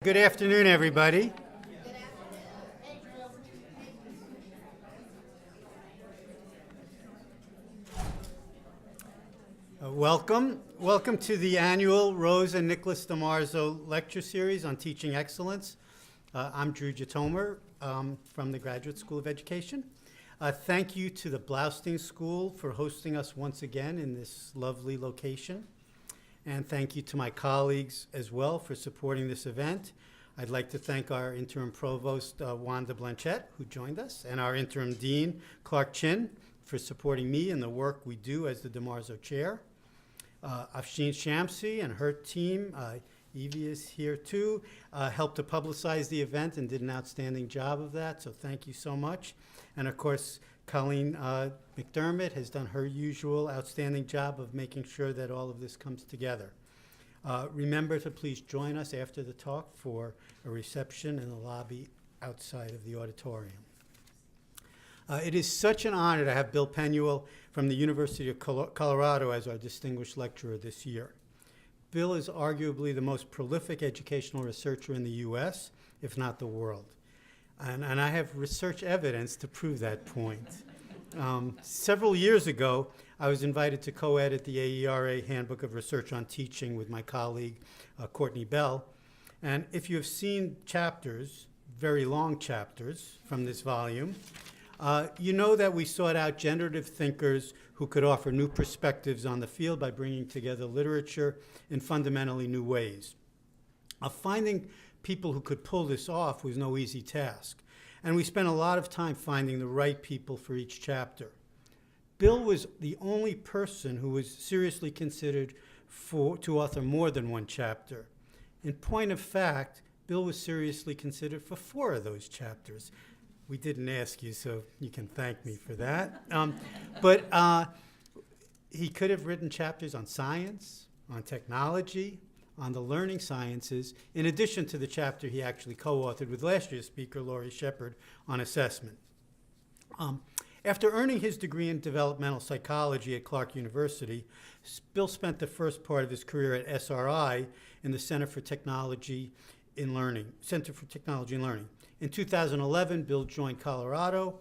Good afternoon, everybody. Welcome to the annual Rose and Nicholas DeMarzo lecture series on teaching excellence. I'm Drew Jatomer from the Graduate School of Education. Thank you to the Blaustein School for hosting us once again in this lovely location. And thank you to my colleagues as well for supporting this event. I'd like to thank our interim provost, Wanda Blanchette, who joined us, and our interim dean, Clark Chin, for supporting me in the work we do as the DeMarzo chair. Afshin Shamsi and her team, Evie is here too, helped to publicize the event and did an outstanding job of that, so thank you so much. And of course, Colleen McDermott has done her usual outstanding job of making sure that all of this comes together. Remember to please join us after the talk for a reception in the lobby outside of the auditorium. It is such an honor to have Bill Penuel from the University of Colorado as our distinguished lecturer this year. Bill is arguably the most prolific educational researcher in the U.S., if not the world. And I have research evidence to prove that point. Several years ago, I was invited to co-edit the AERA Handbook of Research on Teaching with my colleague, Courtney Bell. And if you have seen chapters, very long chapters from this volume, you know that we sought out generative thinkers who could offer new perspectives on the field by bringing together literature in fundamentally new ways. Finding people who could pull this off was no easy task. And we spent a lot of time finding the right people for each chapter. Bill was the only person who was seriously considered to author more than one chapter. In point of fact, Bill was seriously considered for 4 of those chapters. We didn't ask you, so you can thank me for that. But he could have written chapters on science, on technology, on the learning sciences, in addition to the chapter he actually co-authored with last year's speaker, Laurie Shepard, on assessment. After earning his degree in developmental psychology at Clark University, Bill spent the first part of his career at SRI in the Center for Technology in Learning. In 2011, Bill joined Colorado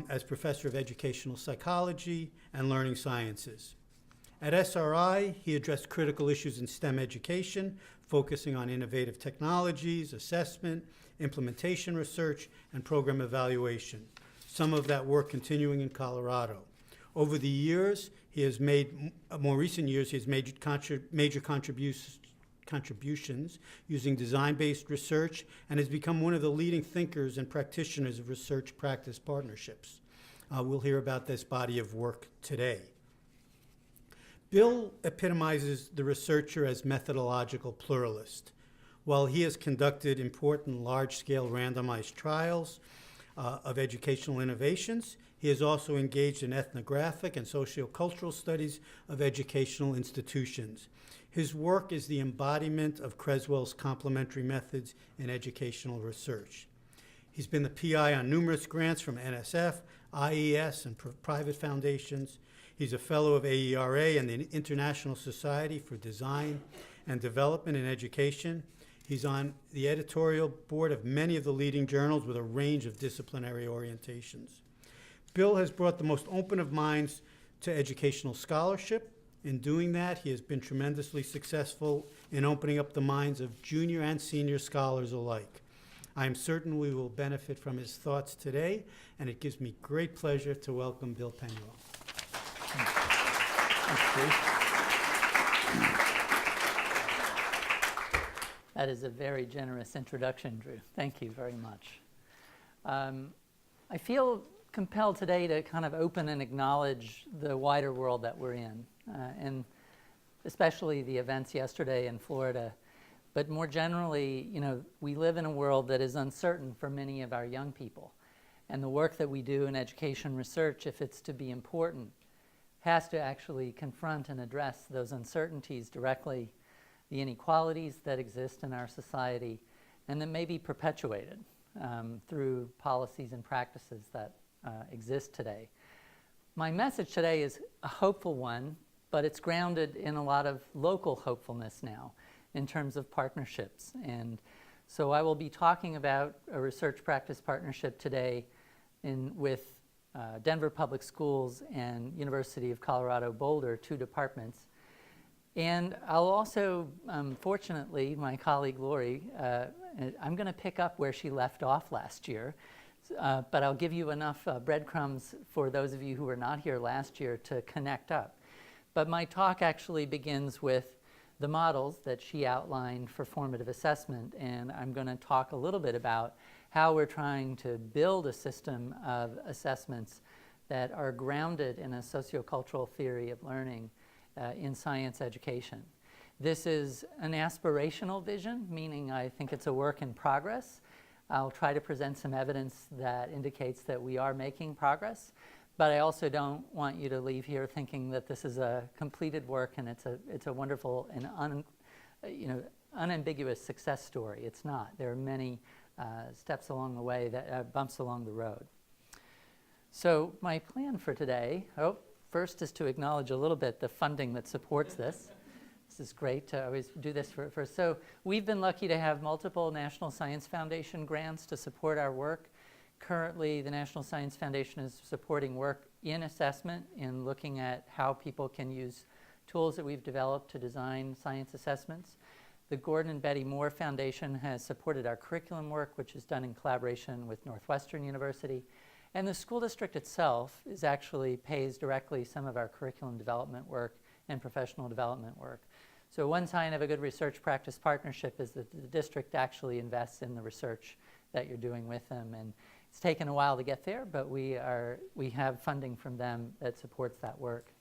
as professor of educational psychology and learning sciences. At SRI, he addressed critical issues in STEM education, focusing on innovative technologies, assessment, implementation research, and program evaluation. Some of that work continuing in Colorado. Over the years, more recent years, he has made major contributions using design-based research and has become one of the leading thinkers and practitioners of research practice partnerships. We'll hear about this body of work today. Bill epitomizes the researcher as methodological pluralist. While he has conducted important large-scale randomized trials of educational innovations, he has also engaged in ethnographic and sociocultural studies of educational institutions. His work is the embodiment of Creswell's complementary methods in educational research. He's been the PI on numerous grants from NSF, IES, and private foundations. He's a fellow of AERA and the International Society for Design and Development in Education. He's on the editorial board of many of the leading journals with a range of disciplinary orientations. Bill has brought the most open of minds to educational scholarship. In doing that, he has been tremendously successful in opening up the minds of junior and senior scholars alike. I am certain we will benefit from his thoughts today, and it gives me great pleasure to welcome Bill Penuel. That is a very generous introduction, Drew. Thank you very much. I feel compelled today to kind of open and acknowledge the wider world that we're in, and especially the events yesterday in Florida. But more generally, we live in a world that is uncertain for many of our young people. And the work that we do in education research, if it's to be important, has to actually confront and address those uncertainties directly, the inequalities that exist in our society, and that may be perpetuated through policies and practices that exist today. My message today is a hopeful one, but it's grounded in a lot of local hopefulness now in terms of partnerships and So I will be talking about a research practice partnership today with Denver Public Schools and University of Colorado Boulder, 2 departments. And I'll also, fortunately, my colleague Lori, I'm going to pick up where she left off last year, but I'll give you enough breadcrumbs for those of you who were not here last year to connect up. But my talk actually begins with the models that she outlined for formative assessment, and I'm going to talk a little bit about how we're trying to build a system of assessments that are grounded in a sociocultural theory of learning in science education. This is an aspirational vision, meaning I think it's a work in progress. I'll try to present some evidence that indicates that we are making progress, but I also don't want you to leave here thinking that this is a completed work and it's a wonderful and unambiguous success story. It's not. There are many steps along the way, that bumps along the road. So my plan for today, first is to acknowledge a little bit the funding that supports this. This is great to always do this first. So we've been lucky to have multiple National Science Foundation grants to support our work. Currently, the National Science Foundation is supporting work in assessment, in looking at how people can use tools that we've developed to design science assessments. The Gordon and Betty Moore Foundation has supported our curriculum work, which is done in collaboration with Northwestern University. And the school district itself actually pays directly some of our curriculum development work and professional development work. So one sign of a good research practice partnership is that the district actually invests in the research that you're doing with them. And it's taken a while to get there, but we have funding from them that supports that work.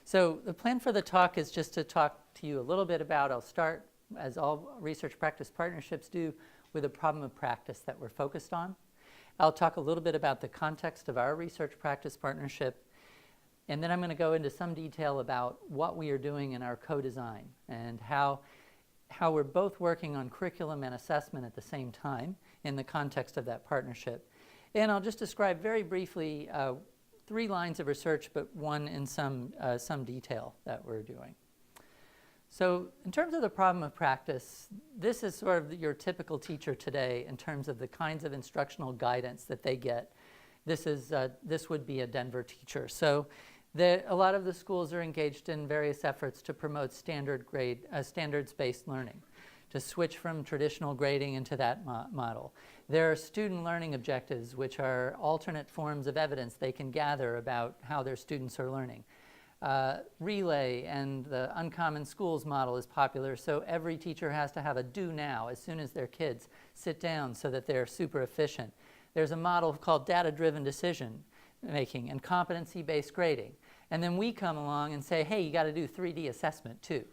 So the plan for the talk is just to talk to you a little bit about, I'll start, as all research practice partnerships do, with a problem of practice that we're focused on. I'll talk a little bit about the context of our research practice partnership, and then I'm going to go into some detail about what we are doing in our co-design and how we're both working on curriculum and assessment at the same time in the context of that partnership. And I'll just describe very briefly 3 lines of research, but one in some detail that we're doing. So in terms of the problem of practice, this is sort of your typical teacher today in terms of the kinds of instructional guidance that they get. This would be a Denver teacher. So a lot of the schools are engaged in various efforts to promote standards-based learning, to switch from traditional grading into that model. There are student learning objectives, which are alternate forms of evidence they can gather about how their students are learning. Relay and the uncommon schools model is popular, so every teacher has to have a do now as soon as their kids sit down so that they're super efficient. There's a model called data-driven decision making and competency-based grading. And then we come along and say, hey, you got to do 3D assessment too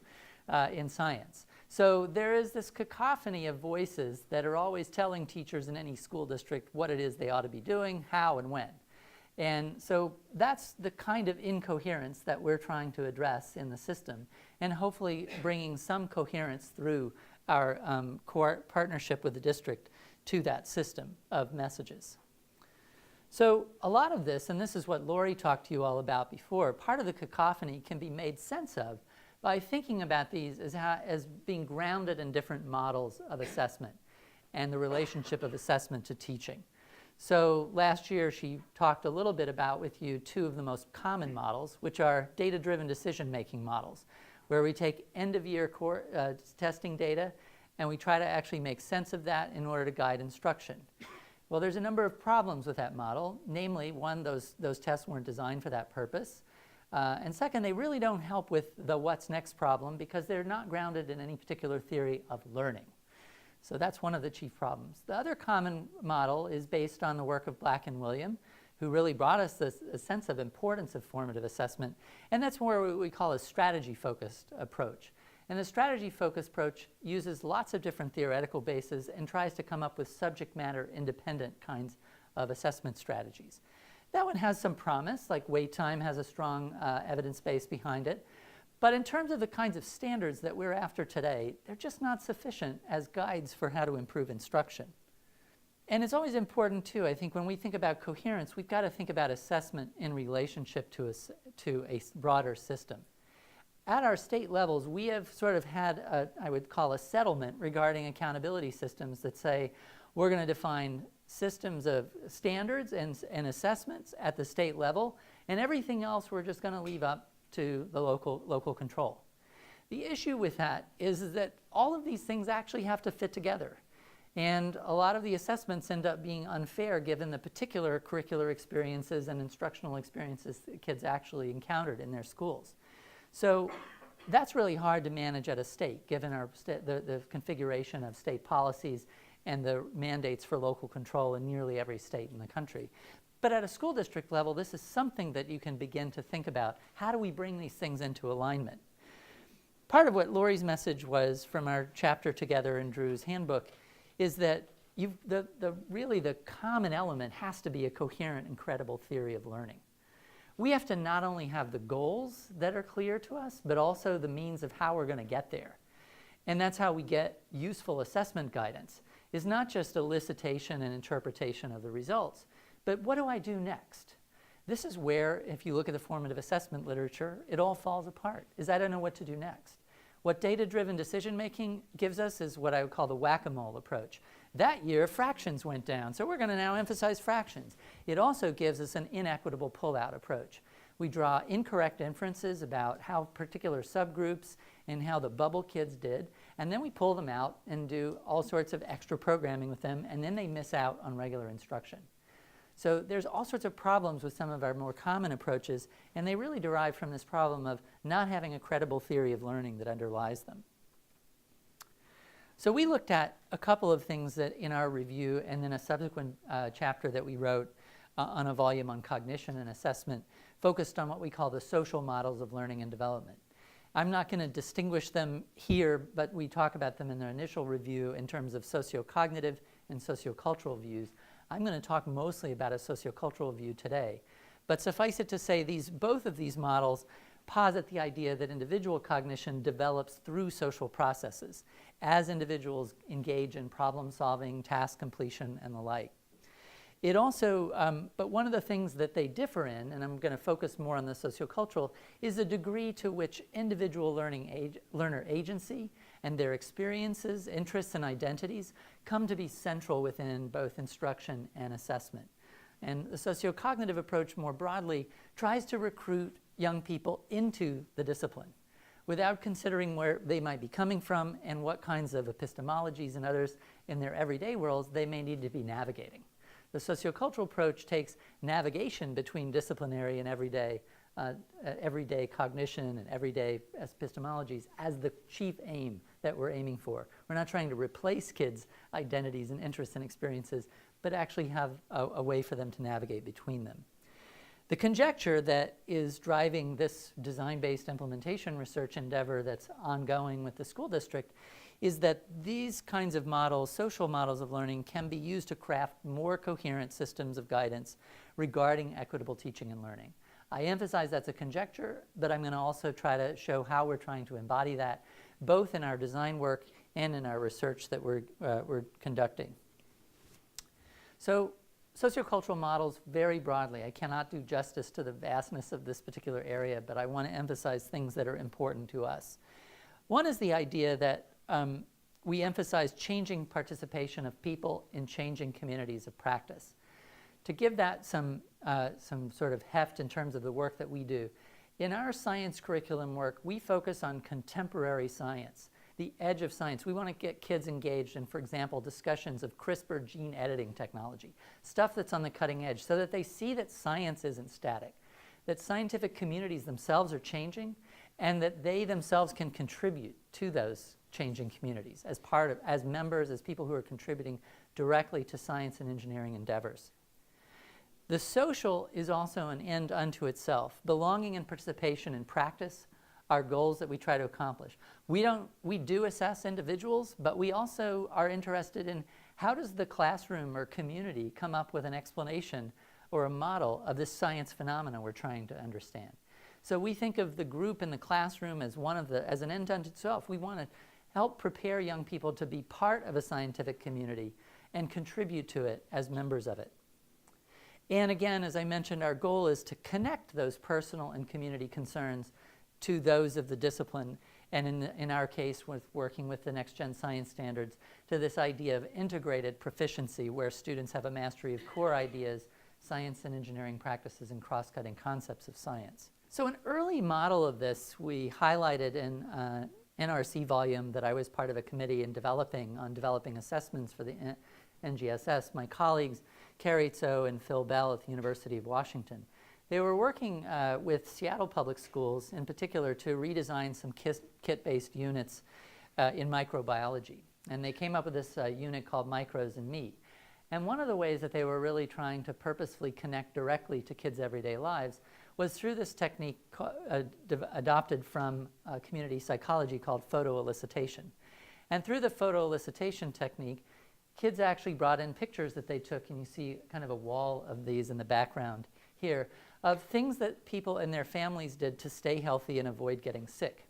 in science. So there is this cacophony of voices that are always telling teachers in any school district what it is they ought to be doing, how and when. And so that's the kind of incoherence that we're trying to address in the system, and hopefully bringing some coherence through our partnership with the district to that system of messages. So a lot of this, and this is what Lori talked to you all about before, part of the cacophony can be made sense of by thinking about these as being grounded in different models of assessment and the relationship of assessment to teaching. So last year she talked a little bit about with you 2 of the most common models, which are data-driven decision-making models, where we take end-of-year testing data and we try to actually make sense of that in order to guide instruction. Well, there's a number of problems with that model. Namely, one, those tests weren't designed for that purpose. And second, they really don't help with the what's next problem because they're not grounded in any particular theory of learning. So that's one of the chief problems. The other common model is based on the work of Black and William, who really brought us a sense of importance of formative assessment. And that's more what we call a strategy-focused approach. And the strategy-focused approach uses lots of different theoretical bases and tries to come up with subject matter independent kinds of assessment strategies. That one has some promise, like wait time has a strong evidence base behind it. But in terms of the kinds of standards that we're after today, they're just not sufficient as guides for how to improve instruction. And it's always important, too, I think, when we think about coherence, we've got to think about assessment in relationship to a broader system. at our state levels, we have sort of had, I would call a settlement regarding accountability systems that say we're going to define systems of standards and assessments at the state level, and everything else we're just going to leave up to the local control. The issue with that is that all of these things actually have to fit together. And a lot of the assessments end up being unfair given the particular curricular experiences and instructional experiences that kids actually encountered in their schools. So that's really hard to manage at a state, given the configuration of state policies and the mandates for local control in nearly every state in the country. But at a school district level, this is something that you can begin to think about. How do we bring these things into alignment? Part of what Lori's message was from our chapter together in Drew's handbook is that really the common element has to be a coherent and credible theory of learning. We have to not only have the goals that are clear to us, but also the means of how we're going to get there. And that's how we get useful assessment guidance, is not just elicitation and interpretation of the results, but what do I do next? This is where, if you look at the formative assessment literature, it all falls apart, is I don't know what to do next. What data-driven decision-making gives us is what I would call the whack-a-mole approach. That year, fractions went down, so we're going to now emphasize fractions. It also gives us an inequitable pull-out approach. We draw incorrect inferences about how particular subgroups and how the bubble kids did, and then we pull them out and do all sorts of extra programming with them, and then they miss out on regular instruction. So there's all sorts of problems with some of our more common approaches, and they really derive from this problem of not having a credible theory of learning that underlies them. So we looked at a couple of things that in our review and then a subsequent chapter that we wrote on a volume on cognition and assessment focused on what we call the social models of learning and development. I'm not going to distinguish them here, but we talk about them in the initial review in terms of sociocognitive and sociocultural views. I'm going to talk mostly about a sociocultural view today. But suffice it to say, both of these models posit the idea that individual cognition develops through social processes as individuals engage in problem solving, task completion, and the like. It also, but one of the things that they differ in, and I'm going to focus more on the sociocultural, is the degree to which individual learner agency and their experiences, interests, and identities come to be central within both instruction and assessment. And the sociocognitive approach more broadly tries to recruit young people into the discipline without considering where they might be coming from and what kinds of epistemologies and others in their everyday worlds they may need to be navigating. The sociocultural approach takes navigation between disciplinary and everyday cognition and everyday epistemologies as the chief aim that we're aiming for. We're not trying to replace kids' identities and interests and experiences, but actually have a way for them to navigate between them. The conjecture that is driving this design-based implementation research endeavor that's ongoing with the school district is that these kinds of models, social models of learning, can be used to craft more coherent systems of guidance regarding equitable teaching and learning. I emphasize that's a conjecture, but I'm going to also try to show how we're trying to embody that, both in our design work and in our research that we're conducting. So, sociocultural models, very broadly, I cannot do justice to the vastness of this particular area, but I want to emphasize things that are important to us. One is the idea that we emphasize changing participation of people in changing communities of practice. To give that some sort of heft in terms of the work that we do, in our science curriculum work, we focus on contemporary science, the edge of science. We want to get kids engaged in, for example, discussions of CRISPR gene editing technology, stuff that's on the cutting edge, so that they see that science isn't static, that scientific communities themselves are changing, and that they themselves can contribute to those changing communities as members, as people who are contributing directly to science and engineering endeavors. The social is also an end unto itself. Belonging and participation in practice are goals that we try to accomplish. We do assess individuals, but we also are interested in how does the classroom or community come up with an explanation or a model of this science phenomena we're trying to understand. So we think of the group in the classroom as as an end unto itself. We want to help prepare young people to be part of a scientific community and contribute to it as members of it. And again, as I mentioned, our goal is to connect those personal and community concerns to those of the discipline, and in our case, with working with the next-gen science standards, to this idea of integrated proficiency, where students have a mastery of core ideas, science and engineering practices, and cross-cutting concepts of science. So an early model of this we highlighted in NRC volume that I was part of a committee in developing assessments for the NGSS. My colleagues, Carrie Tso and Phil Bell at the University of Washington. They were working with Seattle Public Schools in particular to redesign some kit-based units in microbiology. And they came up with this unit called Micros and Me. And one of the ways that they were really trying to purposefully connect directly to kids' everyday lives was through this technique adopted from community psychology called photoelicitation. And through the photoelicitation technique, kids actually brought in pictures that they took, and you see kind of a wall of these in the background here, of things that people and their families did to stay healthy and avoid getting sick.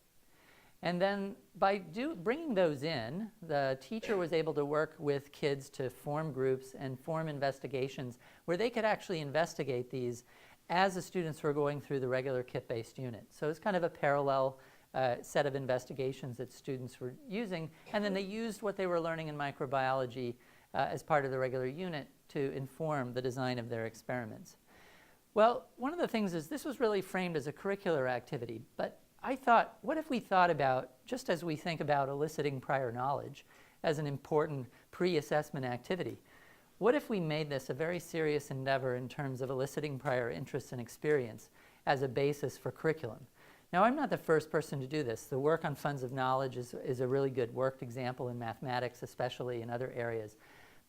And then by bringing those in, the teacher was able to work with kids to form groups and form investigations where they could actually investigate these as the students were going through the regular kit-based unit. So it's kind of a parallel set of investigations that students were using, and then they used what they were learning in microbiology as part of the regular unit to inform the design of their experiments. Well, one of the things is this was really framed as a curricular activity, but I thought, what if we thought about, just as we think about eliciting prior knowledge as an important pre-assessment activity, what if we made this a very serious endeavor in terms of eliciting prior interest and experience as a basis for curriculum? Now, I'm not the first person to do this. The work on funds of knowledge is a really good worked example in mathematics, especially in other areas.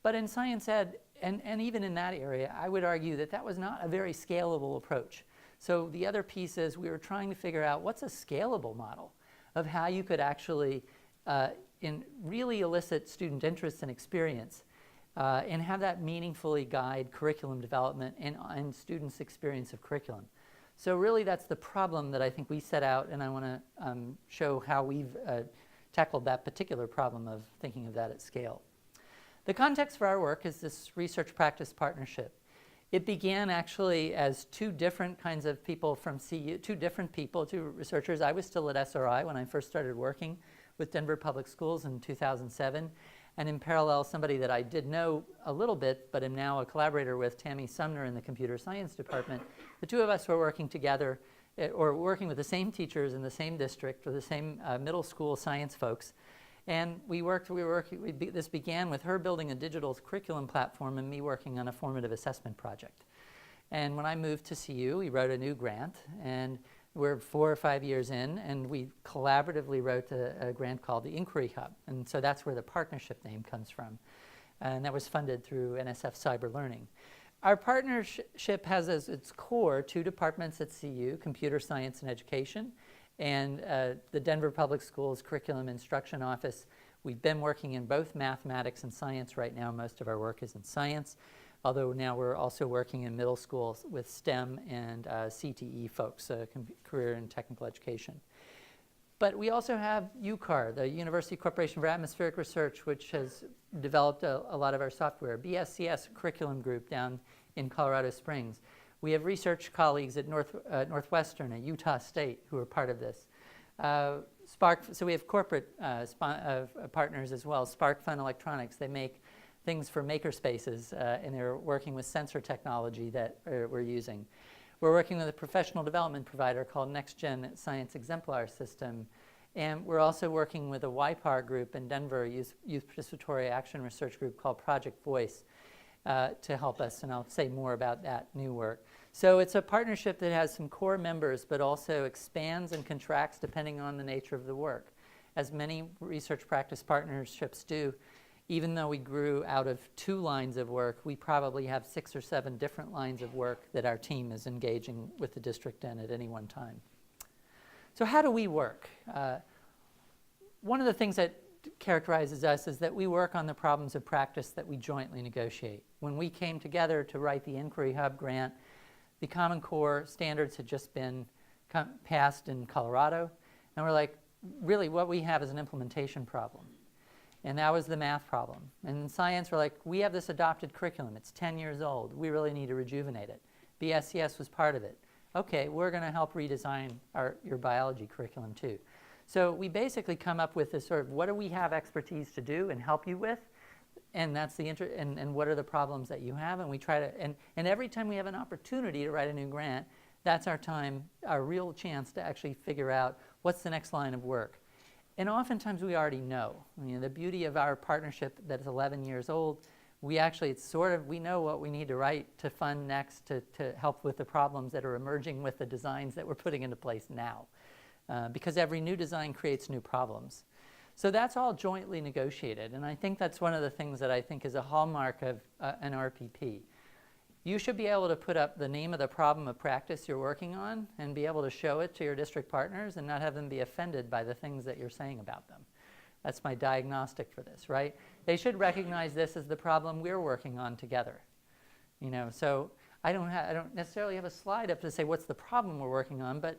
But in science ed, and even in that area, I would argue that that was not a very scalable approach. So the other piece is we were trying to figure out what's a scalable model of how you could actually really elicit student interest and experience and have that meaningfully guide curriculum development and students' experience of curriculum. So really that's the problem that I think we set out, and I want to show how we've tackled that particular problem of thinking of that at scale. The context for our work is this research-practice partnership. It began actually as two different kinds of people from CU, two researchers. I was still at SRI when I first started working with Denver Public Schools in 2007. And in parallel, somebody that I did know a little bit, but am now a collaborator with, Tammy Sumner in the computer science department. The two of us were working together, or working with the same teachers in the same district, or the same middle school science folks. And this began with her building a digital curriculum platform and me working on a formative assessment project. And when I moved to CU, we wrote a new grant, and we're 4 or 5 years in, and we collaboratively wrote a grant called the Inquiry Hub. And so that's where the partnership name comes from. And that was funded through NSF Cyber Learning. Our partnership has as its core 2 departments at CU, Computer Science and Education, and the Denver Public Schools Curriculum Instruction Office. We've been working in both mathematics and science right now. Most of our work is in science, although now we're also working in middle schools with STEM and CTE folks, career and technical education. But we also have UCAR, the University Corporation for Atmospheric Research, which has developed a lot of our software. BSCS, a curriculum group down in Colorado Springs. We have research colleagues at Northwestern, at Utah State, who are part of this. Spark, so we have corporate partners as well. Spark Fun Electronics, they make things for maker spaces, and they're working with sensor technology that we're using. We're working with a professional development provider called Next Gen Science Exemplar System. And we're also working with a YPAR group in Denver, Youth Participatory Action Research Group called Project Voice, to help us, and I'll say more about that new work. So it's a partnership that has some core members, but also expands and contracts depending on the nature of the work. As many research practice partnerships do, even though we grew out of 2 lines of work, we probably have 6 or 7 different lines of work that our team is engaging with the district in at any one time. So how do we work? One of the things that characterizes us is that we work on the problems of practice that we jointly negotiate. When we came together to write the Inquiry Hub grant, the Common Core standards had just been passed in Colorado, and we're like, really what we have is an implementation problem. And that was the math problem. And in science, we're like, we have this adopted curriculum. It's 10 years old. We really need to rejuvenate it. BSCS was part of it. okay, we're going to help redesign your biology curriculum too. So we basically come up with this sort of, what do we have expertise to do and help you with? And that's the and what are the problems that you have? And we try to, and every time we have an opportunity to write a new grant, that's our time, our real chance to actually figure out what's the next line of work. And oftentimes we already know. You know, the beauty of our partnership that's 11 years old, we actually, it's sort of, we know what we need to write to fund next to help with the problems that are emerging with the designs that we're putting into place now. Because every new design creates new problems. So that's all jointly negotiated, and I think that's one of the things that I think is a hallmark of an RPP. You should be able to put up the name of the problem of practice you're working on and be able to show it to your district partners and not have them be offended by the things that you're saying about them. That's my diagnostic for this, right? They should recognize this as the problem we're working on together. You know, so I don't necessarily have a slide up to say what's the problem we're working on, but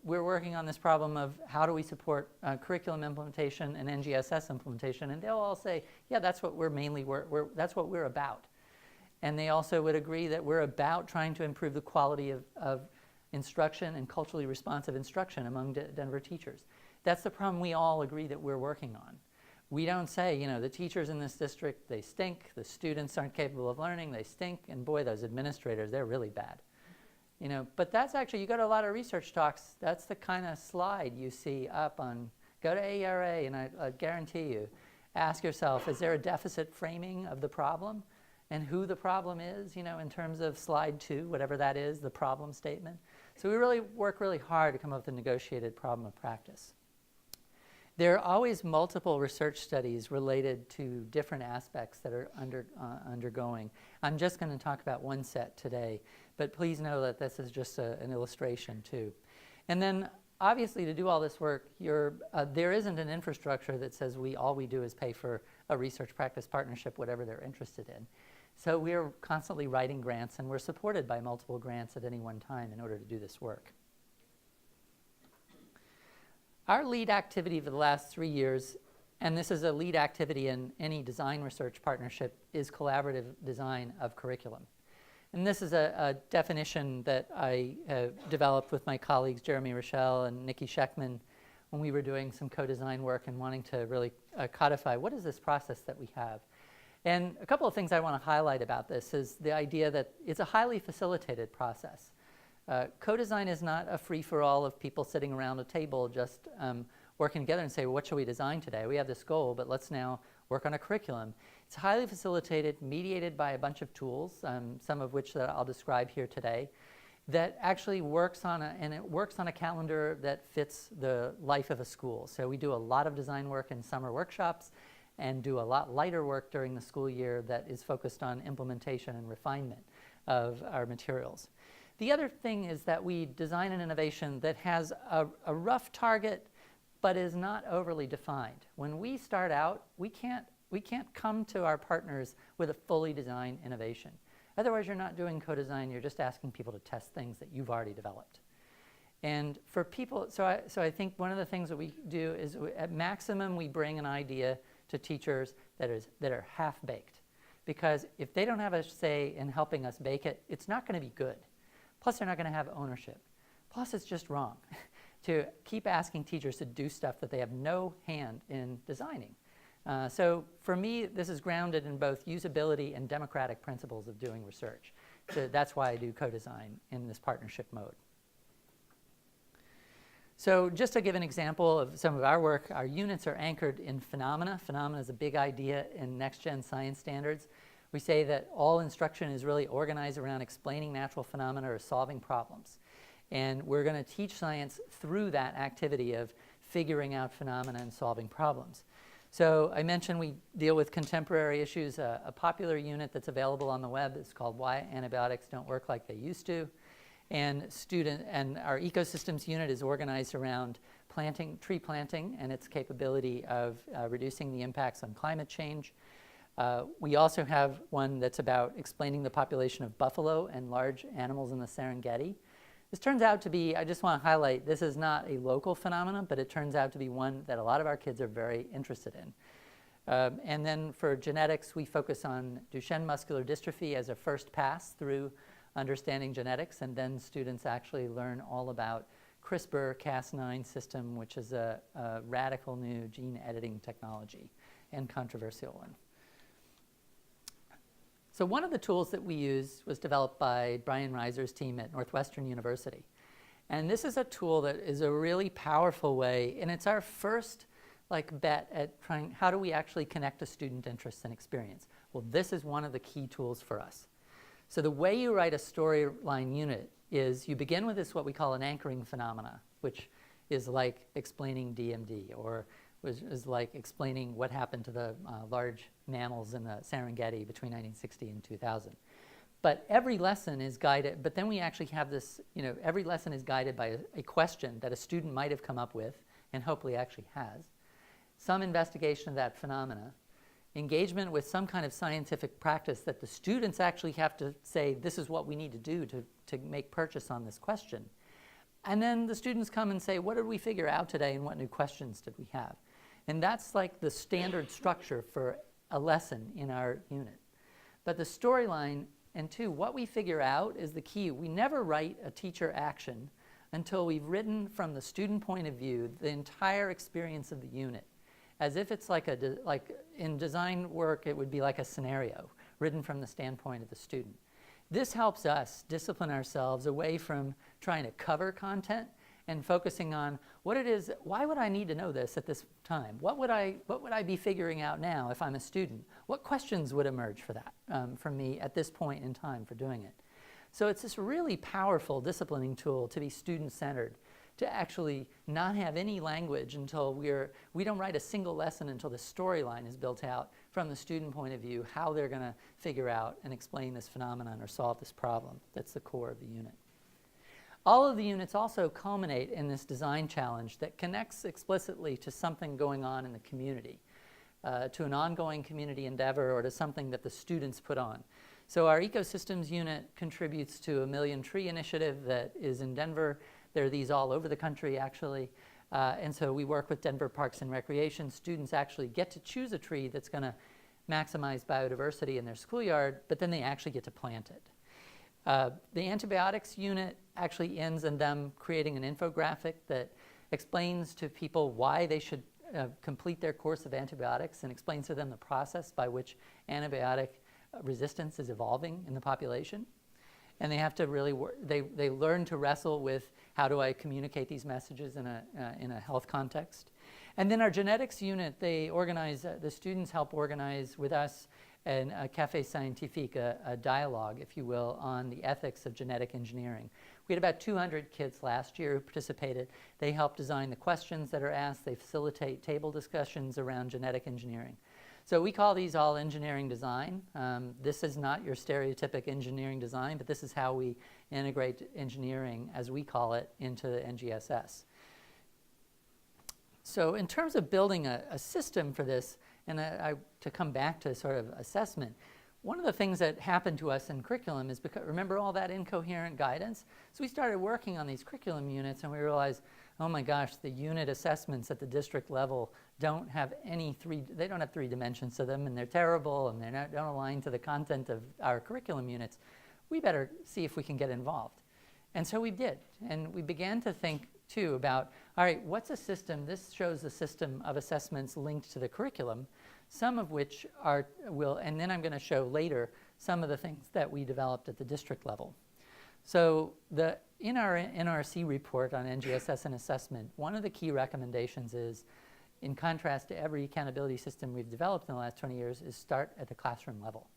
we're working on this problem of how do we support curriculum implementation and NGSS implementation, and they'll all say, yeah, that's what that's what we're about. And they also would agree that we're about trying to improve the quality of instruction and culturally responsive instruction among Denver teachers. That's the problem we all agree that we're working on. We don't say, you know, the teachers in this district, they stink, the students aren't capable of learning, they stink, and boy, those administrators, they're really bad. You know, but that's actually, you go to a lot of research talks, that's the kind of slide you see up on, go to ARA, and I guarantee you, ask yourself, is there a deficit framing of the problem? And who the problem is, you know, in terms of slide 2, whatever that is, the problem statement. So we really work really hard to come up with a negotiated problem of practice. There are always multiple research studies related to different aspects that are undergoing. I'm just going to talk about one set today, but please know that this is just an illustration too. And then obviously to do all this work, there isn't an infrastructure that says all we do is pay for a research practice partnership, whatever they're interested in. So we're constantly writing grants, and we're supported by multiple grants at any one time in order to do this work. Our lead activity for the last 3 years, and this is a lead activity in any design research partnership, is collaborative design of curriculum. And this is a definition that I developed with my colleagues Jeremy Rochelle and Nikki Sheckman when we were doing some co-design work and wanting to really codify what is this process that we have. And a couple of things I want to highlight about this is the idea that it's a highly facilitated process. Co-design is not a free-for-all of people sitting around a table just working together and say, well, what should we design today? We have this goal, but let's now work on a curriculum. It's highly facilitated, mediated by a bunch of tools, some of which that I'll describe here today, that actually works on a calendar that fits the life of a school. So we do a lot of design work in summer workshops and do a lot lighter work during the school year that is focused on implementation and refinement of our materials. The other thing is that we design an innovation that has a rough target but is not overly defined. When we start out, we can't come to our partners with a fully designed innovation. Otherwise, you're not doing co-design, you're just asking people to test things that you've already developed. And for people, so I think one of the things that we do is at maximum we bring an idea to teachers that are half-baked. Because if they don't have a say in helping us bake it, it's not going to be good. Plus, they're not going to have ownership. Plus, it's just wrong to keep asking teachers to do stuff that they have no hand in designing. So for me, this is grounded in both usability and democratic principles of doing research. So that's why I do co-design in this partnership mode. So just to give an example of some of our work, our units are anchored in phenomena. Phenomena is a big idea in next-gen science standards. We say that all instruction is really organized around explaining natural phenomena or solving problems. And we're going to teach science through that activity of figuring out phenomena and solving problems. So I mentioned we deal with contemporary issues. A popular unit that's available on the web is called Why Antibiotics Don't Work Like They Used to. And our ecosystems unit is organized around tree planting and its capability of reducing the impacts on climate change. We also have one that's about explaining the population of buffalo and large animals in the Serengeti. This turns out to be, I just want to highlight, this is not a local phenomenon, but it turns out to be one that a lot of our kids are very interested in. And then for genetics, we focus on Duchenne muscular dystrophy as a first pass through understanding genetics, and then students actually learn all about CRISPR-Cas9 system, which is a radical new gene editing technology and controversial one. So one of the tools that we use was developed by Brian Reiser's team at Northwestern University. And this is a tool that is a really powerful way, and it's our first bet at trying, how do we actually connect a student interest and experience? Well, this is one of the key tools for us. So the way you write a storyline unit is you begin with this, what we call an anchoring phenomena, which is like explaining DMD, or is like explaining what happened to the large mammals in the Serengeti between 1960 and 2000. But every lesson is guided, but then we actually have this, every lesson is guided by a question that a student might have come up with, and hopefully actually has, some investigation of that phenomena, engagement with some kind of scientific practice that the students actually have to say, this is what we need to do to make purchase on this question. And then the students come and say, what did we figure out today, and what new questions did we have? And that's like the standard structure for a lesson in our unit. But the storyline, and two, what we figure out is the key. We never write a teacher action until we've written from the student point of view the entire experience of the unit. As if it's like in design work, it would be like a scenario written from the standpoint of the student. This helps us discipline ourselves away from trying to cover content and focusing on what it is, why would I need to know this at this time? What would I be figuring out now if I'm a student? What questions would emerge for that, from me at this point in time for doing it? So it's this really powerful disciplining tool to be student-centered, to actually not have any language until we don't write a single lesson until the storyline is built out from the student point of view, how they're going to figure out and explain this phenomenon or solve this problem. That's the core of the unit. All of the units also culminate in this design challenge that connects explicitly to something going on in the community, to an ongoing community endeavor, or to something that the students put on. So our ecosystems unit contributes to a Million Tree initiative that is in Denver. There are these all over the country, actually. And so we work with Denver Parks and Recreation. Students actually get to choose a tree that's going to maximize biodiversity in their schoolyard, but then they actually get to plant it. The antibiotics unit actually ends in them creating an infographic that explains to people why they should complete their course of antibiotics, and explains to them the process by which antibiotic resistance is evolving in the population. And they have to really they learn to wrestle with, how do I communicate these messages in a health context? And then our genetics unit, they organize, the students help organize with us a Café Scientifique, a dialogue, if you will, on the ethics of genetic engineering. We had about 200 kids last year who participated. They help design the questions that are asked. They facilitate table discussions around genetic engineering. So we call these all engineering design. This is not your stereotypic engineering design, but this is how we integrate engineering, as we call it, into the NGSS. So in terms of building a system for this, and to come back to sort of assessment, one of the things that happened to us in curriculum is, because remember all that incoherent guidance? So we started working on these curriculum units, and we realized, oh my gosh, the unit assessments at the district level don't have they don't have 3 dimensions to them, and they're terrible, and they don't align to the content of our curriculum units. We better see if we can get involved. And so we did, and we began to think too about, all right, what's a system? This shows a system of assessments linked to the curriculum, some of which and then I'm going to show later some of the things that we developed at the district level. So in our NRC report on NGSS and assessment, one of the key recommendations is, in contrast to every accountability system we've developed in the last 20 years, is start at the classroom level.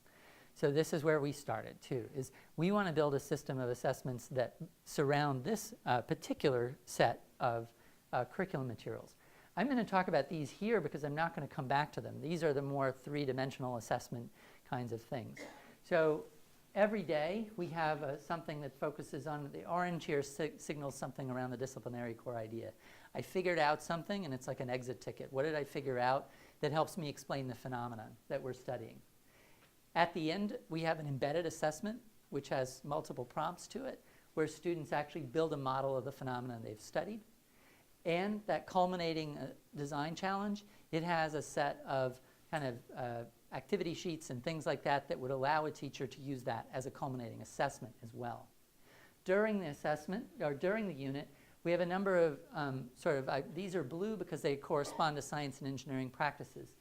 So this is where we started too, is we want to build a system of assessments that surround this particular set of curriculum materials. I'm going to talk about these here because I'm not going to come back to them. These are the more 3-dimensional assessment kinds of things. So every day we have something that focuses on, the orange here signals something around the disciplinary core idea. I figured out something, and it's like an exit ticket. What did I figure out that helps me explain the phenomenon that we're studying? At the end, we have an embedded assessment, which has multiple prompts to it, where students actually build a model of the phenomenon they've studied. And that culminating design challenge, it has a set of kind of activity sheets and things like that that would allow a teacher to use that as a culminating assessment as well. During the assessment, or during the unit, we have a number of these are blue because they correspond to science and engineering practices.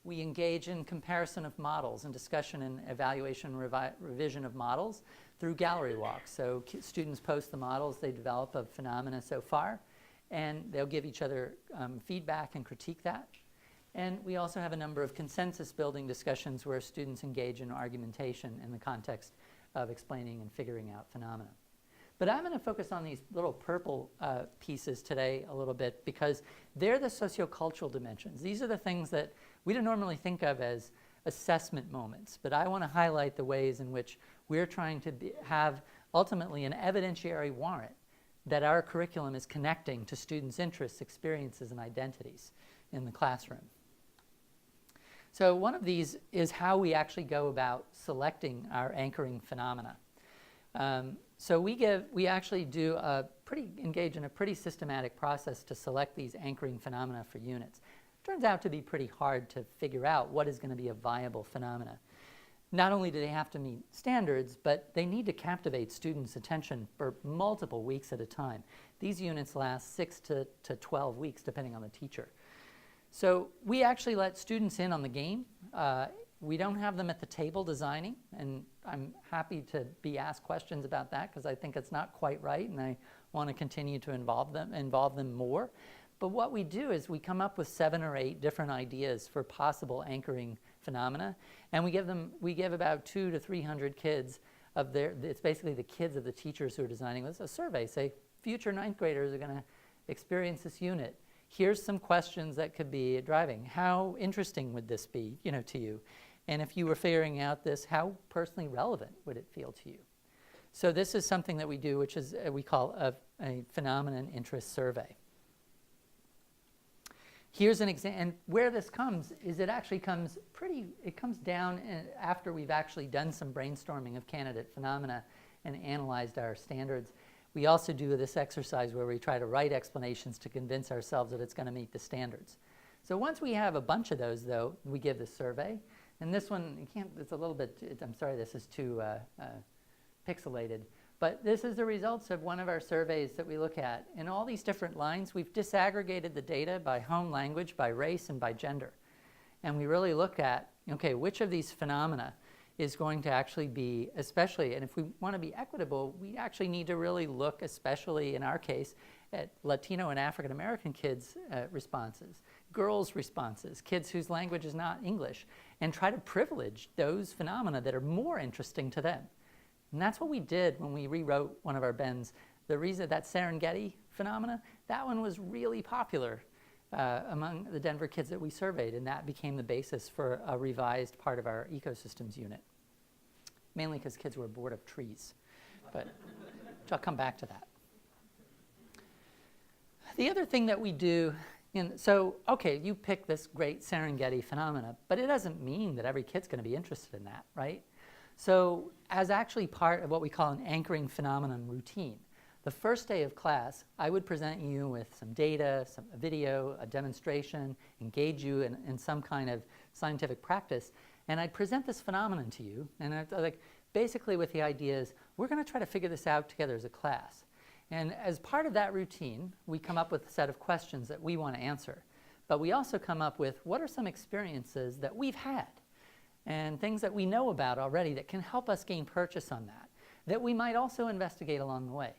We engage in comparison of models and discussion and evaluation and revision of models through gallery walks. So students post the models they develop of phenomena so far, and they'll give each other feedback and critique that. And we also have a number of consensus building discussions where students engage in argumentation in the context of explaining and figuring out phenomena. But I'm going to focus on these little purple pieces today a little bit because they're the sociocultural dimensions. These are the things that we don't normally think of as assessment moments, but I want to highlight the ways in which we're trying to have ultimately an evidentiary warrant that our curriculum is connecting to students' interests, experiences, and identities in the classroom. So one of these is how we actually go about selecting our anchoring phenomena. So we actually engage in a pretty systematic process to select these anchoring phenomena for units. It turns out to be pretty hard to figure out what is going to be a viable phenomena. Not only do they have to meet standards, but they need to captivate students' attention for multiple weeks at a time. These units last 6 to 12 weeks, depending on the teacher. So we actually let students in on the game. We don't have them at the table designing, and I'm happy to be asked questions about that because I think it's not quite right, and I want to continue to involve them more. But what we do is we come up with 7 or 8 different ideas for possible anchoring phenomena, and we give about 200 to 300 kids it's basically the kids of the teachers who are designing this, a survey. Say, future 9th graders are going to experience this unit. Here's some questions that could be driving. How interesting would this be, to you? And if you were figuring out this, how personally relevant would it feel to you? So this is something that we do, which is we call a phenomenon interest survey. Here's an example, and where this comes is it comes down after we've actually done some brainstorming of candidate phenomena and analyzed our standards. We also do this exercise where we try to write explanations to convince ourselves that it's going to meet the standards. So once we have a bunch of those, though, we give the survey. And this one, it's a little bit, I'm sorry, this is too pixelated. But this is the results of one of our surveys that we look at. In all these different lines, we've disaggregated the data by home language, by race, and by gender. And we really look at, okay, which of these phenomena is going to actually be, especially, and if we want to be equitable, we actually need to really look, especially in our case, at Latino and African American kids' responses, girls' responses, kids whose language is not English, and try to privilege those phenomena that are more interesting to them. And that's what we did when we rewrote one of our BENs. The reason that Serengeti phenomena, that one was really popular among the Denver kids that we surveyed, and that became the basis for a revised part of our ecosystems unit, mainly because kids were bored of trees, but I'll come back to that. The other thing that we do, okay, you pick this great Serengeti phenomena, but it doesn't mean that every kid's going to be interested in that, right? So as actually part of what we call an anchoring phenomenon routine, the first day of class, I would present you with some data, a video, a demonstration, engage you in some kind of scientific practice, and I'd present this phenomenon to you, and basically with the idea is, we're going to try to figure this out together as a class. And as part of that routine, we come up with a set of questions that we want to answer. But we also come up with what are some experiences that we've had and things that we know about already that can help us gain purchase on that we might also investigate along the way.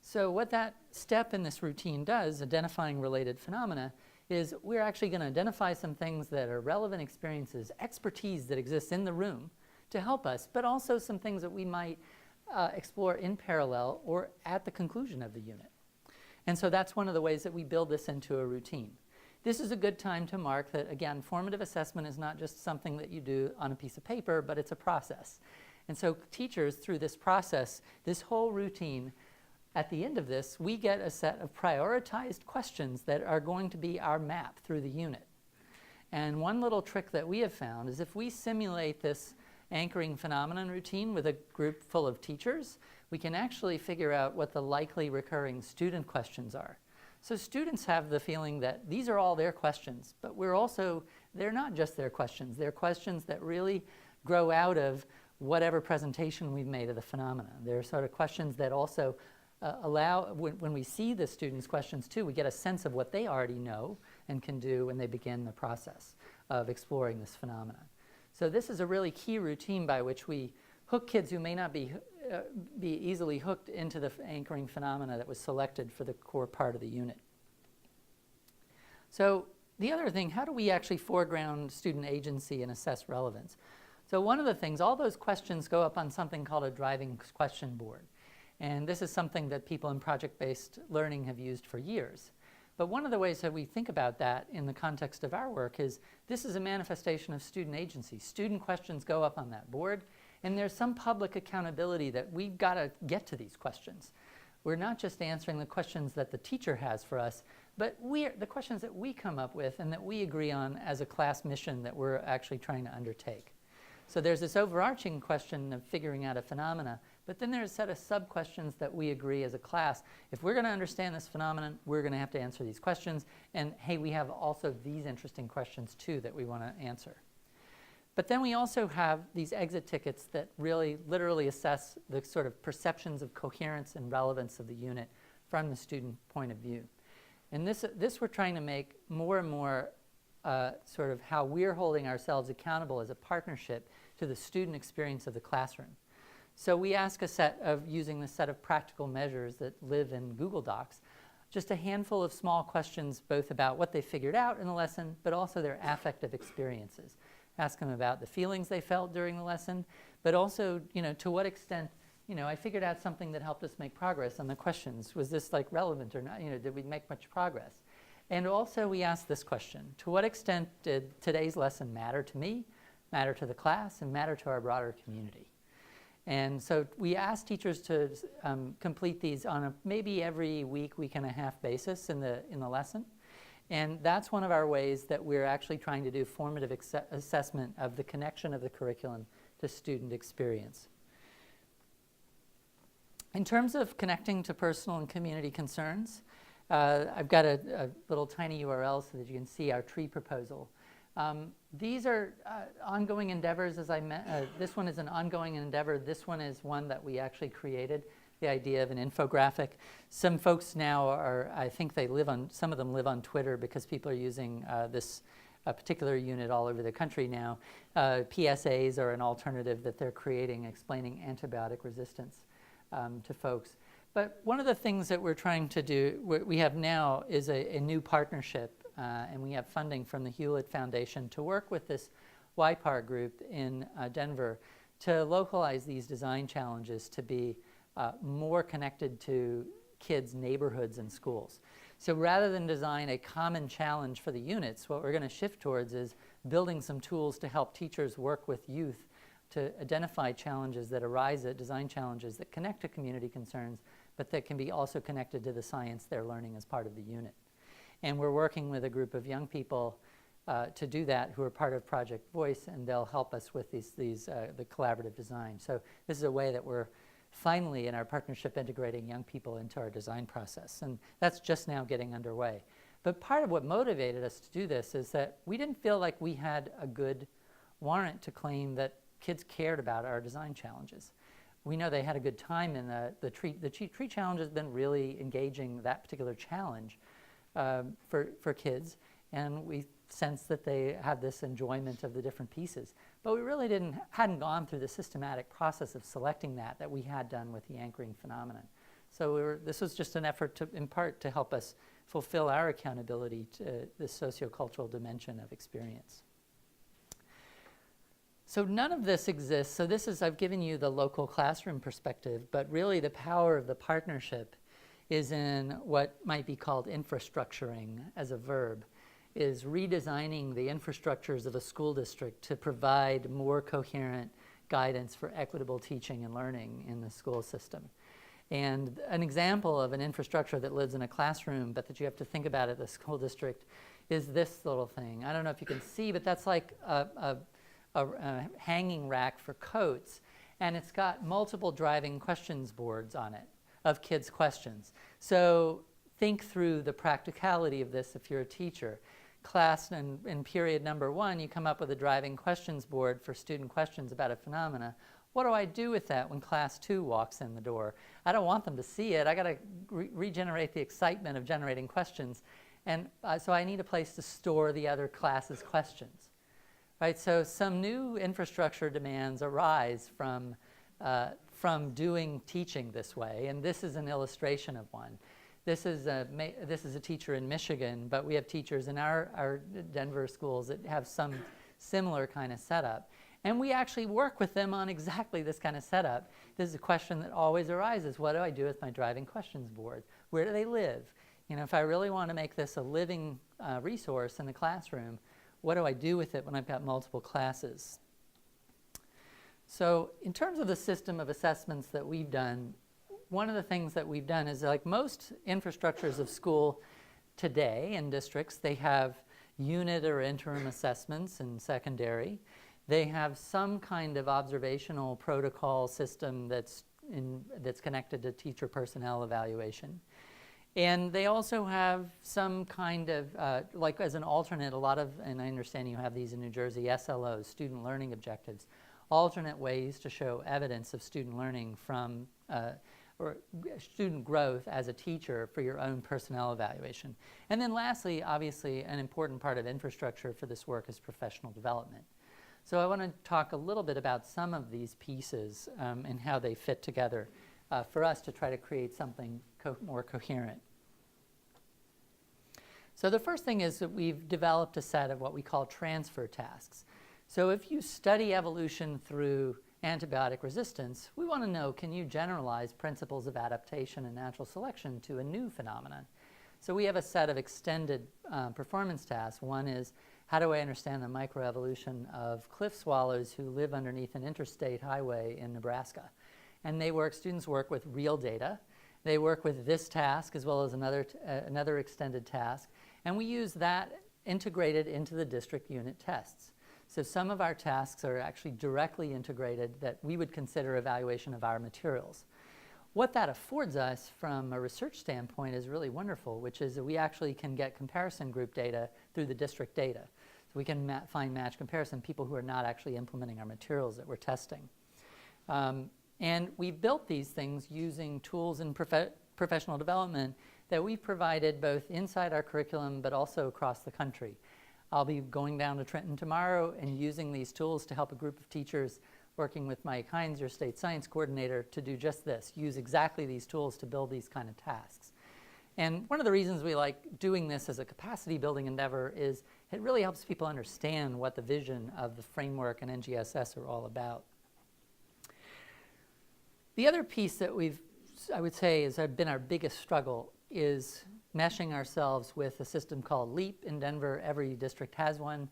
So what that step in this routine does, identifying related phenomena, is we're actually going to identify some things that are relevant experiences, expertise that exists in the room to help us, but also some things that we might explore in parallel or at the conclusion of the unit. And so that's one of the ways that we build this into a routine. This is a good time to mark that, again, formative assessment is not just something that you do on a piece of paper, but it's a process. And so teachers, through this process, this whole routine, at the end of this, we get a set of prioritized questions that are going to be our map through the unit. And one little trick that we have found is if we simulate this anchoring phenomenon routine with a group full of teachers, we can actually figure out what the likely recurring student questions are. So students have the feeling that these are all their questions, but we're also they're not just their questions. They're questions that really grow out of whatever presentation we've made of the phenomena. They're sort of questions that also allow, when we see the students' questions too, we get a sense of what they already know and can do when they begin the process of exploring this phenomenon. So this is a really key routine by which we hook kids who may not be easily hooked into the anchoring phenomena that was selected for the core part of the unit. So the other thing, how do we actually foreground student agency and assess relevance? So one of the things, all those questions go up on something called a driving question board. And this is something that people in project-based learning have used for years. But one of the ways that we think about that in the context of our work is this is a manifestation of student agency. Student questions go up on that board, and there's some public accountability that we've got to get to these questions. We're not just answering the questions that the teacher has for us, but the questions that we come up with and that we agree on as a class mission that we're actually trying to undertake. So there's this overarching question of figuring out a phenomena, but then there's a set of sub-questions that we agree as a class. If we're going to understand this phenomenon, we're going to have to answer these questions. And hey, we have also these interesting questions too that we want to answer. But then we also have these exit tickets that really literally assess the sort of perceptions of coherence and relevance of the unit from the student point of view. And this we're trying to make more and more sort of how we're holding ourselves accountable as a partnership to the student experience of the classroom. So we ask using the set of practical measures that live in Google Docs, just a handful of small questions both about what they figured out in the lesson, but also their affective experiences. Ask them about the feelings they felt during the lesson, but also, to what extent, I figured out something that helped us make progress on the questions. Was this relevant or not? Did we make much progress? And also we ask this question: to what extent did today's lesson matter to me, matter to the class, and matter to our broader community? And so we ask teachers to complete these on a maybe every week, week and a half basis in the lesson. And that's one of our ways that we're actually trying to do formative assessment of the connection of the curriculum to student experience. In terms of connecting to personal and community concerns, I've got a little tiny URL so that you can see our tree proposal. These are ongoing endeavors, as I mentioned. This one is an ongoing endeavor. This one is one that we actually created, the idea of an infographic. Some folks now I think some of them live on Twitter because people are using this particular unit all over the country now. PSAs are an alternative that they're creating, explaining antibiotic resistance to folks. But one of the things that we're trying to do, we have now, is a new partnership, and we have funding from the Hewlett Foundation to work with this YPAR group in Denver to localize these design challenges to be more connected to kids' neighborhoods and schools. So rather than design a common challenge for the units, what we're going to shift towards is building some tools to help teachers work with youth to identify challenges that arise, design challenges that connect to community concerns, but that can be also connected to the science they're learning as part of the unit. And we're working with a group of young people to do that who are part of Project Voice, and they'll help us with the collaborative design. So this is a way that we're finally, in our partnership, integrating young people into our design process. And that's just now getting underway. But part of what motivated us to do this is that we didn't feel like we had a good warrant to claim that kids cared about our design challenges. We know they had a good time in the tree challenge has been really engaging that particular challenge for kids, and we sense that they have this enjoyment of the different pieces. But we really hadn't gone through the systematic process of selecting that we had done with the anchoring phenomenon. So this was just an effort in part to help us fulfill our accountability to the sociocultural dimension of experience. So none of this exists. So I've given you the local classroom perspective, but really the power of the partnership is in what might be called infrastructuring as a verb, is redesigning the infrastructures of a school district to provide more coherent guidance for equitable teaching and learning in the school system. And an example of an infrastructure that lives in a classroom, but that you have to think about at the school district, is this little thing. I don't know if you can see, but that's like a hanging rack for coats, and it's got multiple driving questions boards on it of kids' questions. So think through the practicality of this if you're a teacher. class in period number 1, you come up with a driving questions board for student questions about a phenomena. What do I do with that when class 2 walks in the door? I don't want them to see it. I got to regenerate the excitement of generating questions. And so I need a place to store the other class's questions. Right? So some new infrastructure demands arise from doing teaching this way. And this is an illustration of one. This is a teacher in Michigan, but we have teachers in our Denver schools that have some similar kind of setup. And we actually work with them on exactly this kind of setup. This is a question that always arises. What do I do with my driving questions board? Where do they live? You know, if I really want to make this a living resource in the classroom, what do I do with it when I've got multiple classes? So in terms of the system of assessments that we've done, one of the things that we've done is, like most infrastructures of school today in districts, they have unit or interim assessments in secondary. They have some kind of observational protocol system that's connected to teacher personnel evaluation. And they also have some kind of, like as an alternate, a lot of, and I understand you have these in New Jersey, SLOs, student learning objectives, alternate ways to show evidence of student learning from, or student growth as a teacher for your own personnel evaluation. And then lastly, obviously, an important part of infrastructure for this work is professional development. So I want to talk a little bit about some of these pieces and how they fit together for us to try to create something more coherent. So the first thing is that we've developed a set of what we call transfer tasks. So if you study evolution through antibiotic resistance, we want to know, can you generalize principles of adaptation and natural selection to a new phenomenon? So we have a set of extended performance tasks. One is, how do I understand the microevolution of cliff swallows who live underneath an interstate highway in Nebraska? And students work with real data. They work with this task as well as another extended task. And we use that integrated into the district unit tests. So some of our tasks are actually directly integrated that we would consider evaluation of our materials. What that affords us from a research standpoint is really wonderful, which is that we actually can get comparison group data through the district data. So we can find match comparison, people who are not actually implementing our materials that we're testing. And we've built these things using tools in professional development that we've provided both inside our curriculum but also across the country. I'll be going down to Trenton tomorrow and using these tools to help a group of teachers working with Mike Hines, your state science coordinator, to do just this, use exactly these tools to build these kind of tasks. And one of the reasons we like doing this as a capacity building endeavor is it really helps people understand what the vision of the framework and NGSS are all about. The other piece that I would say has been our biggest struggle is meshing ourselves with a system called LEAP in Denver. Every district has one.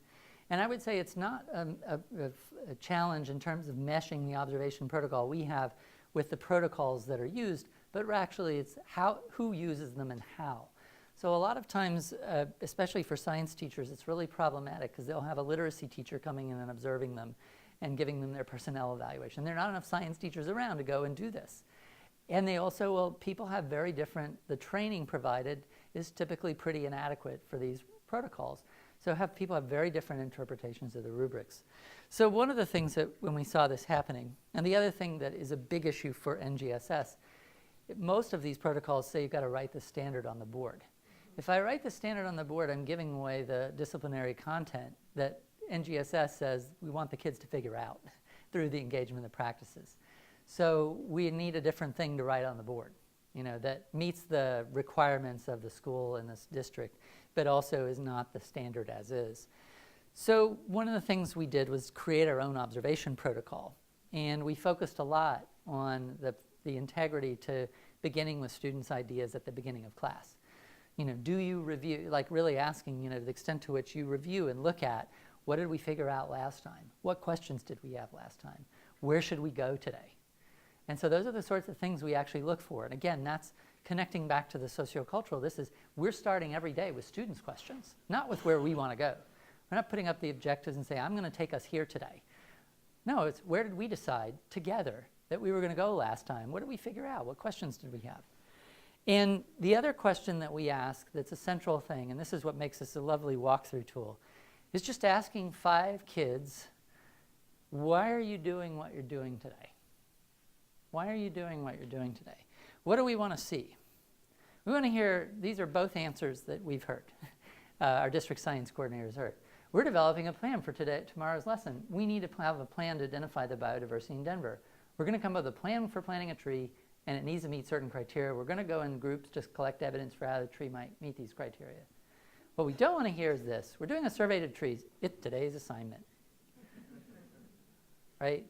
And I would say it's not a challenge in terms of meshing the observation protocol we have with the protocols that are used, but actually it's who uses them and how. So a lot of times, especially for science teachers, it's really problematic because they'll have a literacy teacher coming in and observing them and giving them their personnel evaluation. There are not enough science teachers around to go and do this. And they also, people have very different, the training provided is typically pretty inadequate for these protocols. So people have very different interpretations of the rubrics. So one of the things that when we saw this happening, and the other thing that is a big issue for NGSS, most of these protocols say you've got to write the standard on the board. If I write the standard on the board, I'm giving away the disciplinary content that NGSS says we want the kids to figure out through the engagement of practices. So we need a different thing to write on the board, that meets the requirements of the school and this district, but also is not the standard as is. So one of the things we did was create our own observation protocol. And we focused a lot on the integrity to beginning with students' ideas at the beginning of class. Do you review, like really asking, the extent to which you review and look at, what did we figure out last time? What questions did we have last time? Where should we go today? And so those are the sorts of things we actually look for. And again, that's connecting back to the sociocultural. We're starting every day with students' questions, not with where we want to go. We're not putting up the objectives and say, I'm going to take us here today. No, it's where did we decide together that we were going to go last time? What did we figure out? What questions did we have? And the other question that we ask that's a central thing, and this is what makes this a lovely walkthrough tool, is just asking 5 kids, why are you doing what you're doing today? Why are you doing what you're doing today? What do we want to see? We want to hear, these are both answers that we've heard. Our district science coordinators heard. We're developing a plan for tomorrow's lesson. We need to have a plan to identify the biodiversity in Denver. We're going to come up with a plan for planting a tree, and it needs to meet certain criteria. We're going to go in groups, just collect evidence for how the tree might meet these criteria. What we don't want to hear is this. We're doing a survey to trees. It's today's assignment. Right?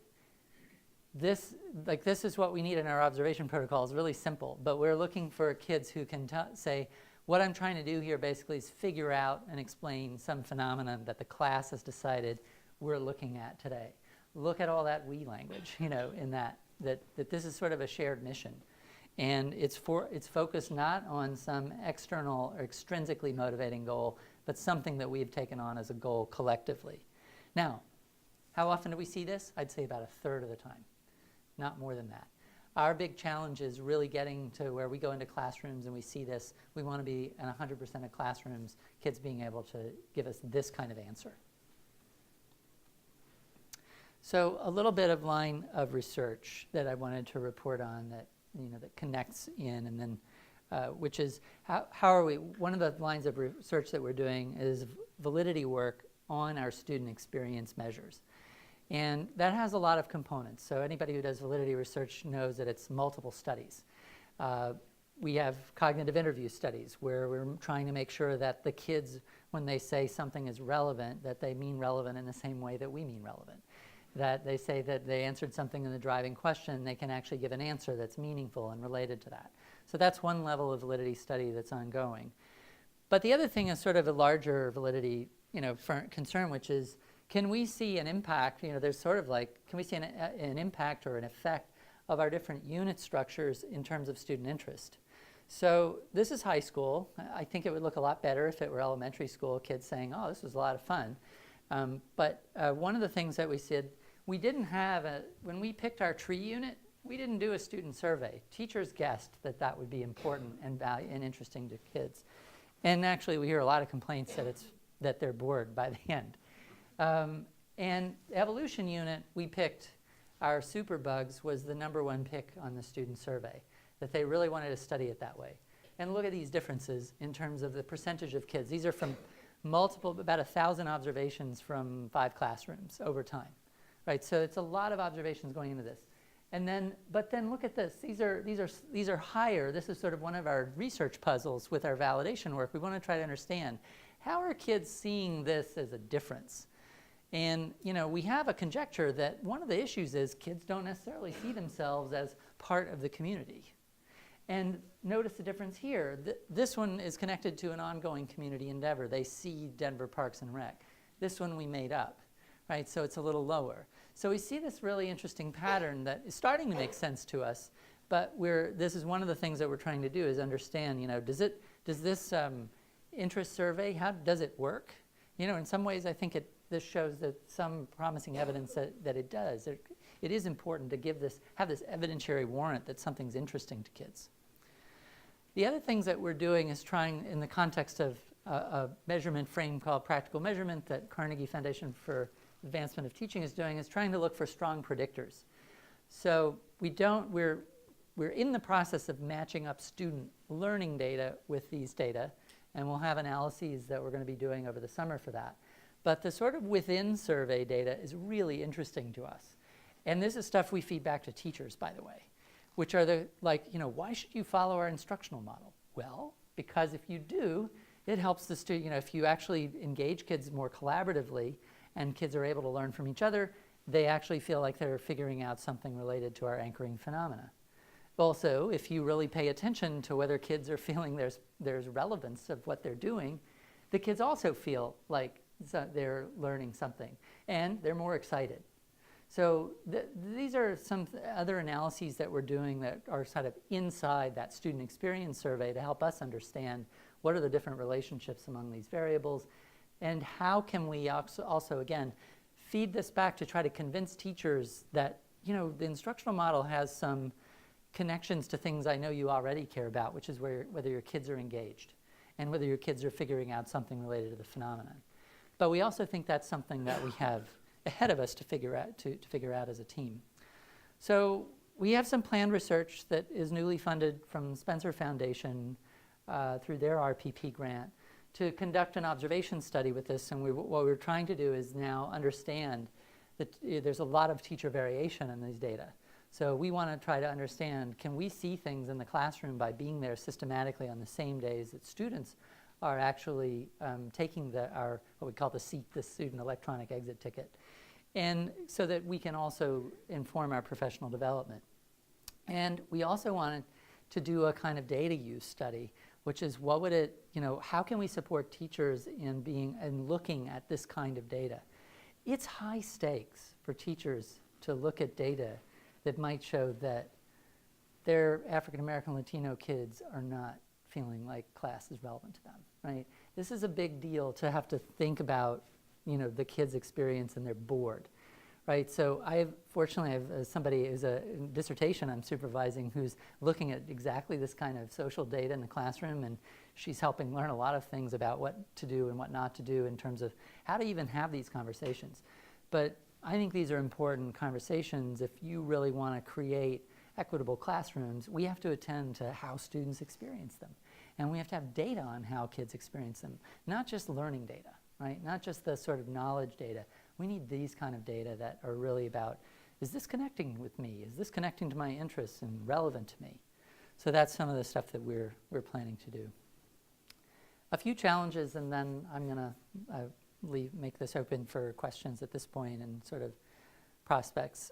This is what we need in our observation protocol. It's really simple, but we're looking for kids who can say, what I'm trying to do here basically is figure out and explain some phenomenon that the class has decided we're looking at today. Look at all that we language, in that this is sort of a shared mission. And it's focused not on some external or extrinsically motivating goal, but something that we've taken on as a goal collectively. Now, how often do we see this? I'd say about a third of the time, not more than that. Our big challenge is really getting to where we go into classrooms and we see this. We want to be in 100% of classrooms, kids being able to give us this kind of answer. So a little bit of line of research that I wanted to report on that that connects in, and then which is how are we? One of the lines of research that we're doing is validity work on our student experience measures. And that has a lot of components. So anybody who does validity research knows that it's multiple studies. We have cognitive interview studies where we're trying to make sure that the kids, when they say something is relevant, that they mean relevant in the same way that we mean relevant. That they say that they answered something in the driving question, they can actually give an answer that's meaningful and related to that. So that's one level of validity study that's ongoing. But the other thing is sort of a larger validity concern, which is, can we see an impact? There's sort of like, can we see an impact or an effect of our different unit structures in terms of student interest? So this is high school. I think it would look a lot better if it were elementary school, kids saying, oh, this was a lot of fun. But one of the things that we said, we didn't have, when we picked our tree unit, we didn't do a student survey. Teachers guessed that that would be important and interesting to kids. And actually we hear a lot of complaints that they're bored by the end. And evolution unit, we picked our superbugs was the #1 pick on the student survey, that they really wanted to study it that way. And look at these differences in terms of the percentage of kids. These are from about 1,000 observations from 5 classrooms over time, right? So it's a lot of observations going into this. But then look at this. These are higher. This is sort of one of our research puzzles with our validation work. We want to try to understand, how are kids seeing this as a difference? And we have a conjecture that one of the issues is kids don't necessarily see themselves as part of the community. And notice the difference here. This one is connected to an ongoing community endeavor. They see Denver Parks and Rec. This one we made up, right? So it's a little lower. So we see this really interesting pattern that is starting to make sense to us. But this is one of the things that we're trying to do is understand, does this interest survey, how does it work? In some ways I think this shows that some promising evidence that it does. It is important to have this evidentiary warrant that something's interesting to kids. The other things that we're doing is trying, in the context of a measurement frame called practical measurement that Carnegie Foundation for Advancement of Teaching is doing, is trying to look for strong predictors. So we're in the process of matching up student learning data with these data, and we'll have analyses that we're going to be doing over the summer for that. But the sort of within survey data is really interesting to us. And this is stuff we feed back to teachers, by the way, which are why should you follow our instructional model? Well, because if you do, it helps the student, if you actually engage kids more collaboratively and kids are able to learn from each other, they actually feel like they're figuring out something related to our anchoring phenomena. Also, if you really pay attention to whether kids are feeling there's relevance of what they're doing, the kids also feel like they're learning something, and they're more excited. So these are some other analyses that we're doing that are sort of inside that student experience survey to help us understand what are the different relationships among these variables, and how can we also again, feed this back to try to convince teachers that the instructional model has some connections to things I know you already care about, which is whether your kids are engaged and whether your kids are figuring out something related to the phenomenon. But we also think that's something that we have ahead of us to figure out as a team. So we have some planned research that is newly funded from Spencer Foundation through their RPP grant to conduct an observation study with this. And what we're trying to do is now understand that there's a lot of teacher variation in these data. So we want to try to understand, can we see things in the classroom by being there systematically on the same days that students are actually taking what we call the student electronic exit ticket, and so that we can also inform our professional development. And we also wanted to do a kind of data use study, which is how can we support teachers in looking at this kind of data? It's high stakes for teachers to look at data that might show that their African American Latino kids are not feeling like class is relevant to them, right? This is a big deal to have to think about, the kids' experience and they're bored, right? So fortunately I have somebody who's a dissertation I'm supervising who's looking at exactly this kind of social data in the classroom, and she's helping learn a lot of things about what to do and what not to do in terms of how to even have these conversations. But I think these are important conversations. If you really want to create equitable classrooms, we have to attend to how students experience them. And we have to have data on how kids experience them, not just learning data, right? Not just the sort of knowledge data. We need these kind of data that are really about, is this connecting with me? Is this connecting to my interests and relevant to me? So that's some of the stuff that we're planning to do. A few challenges, and then I'm going to make this open for questions at this point and sort of prospects.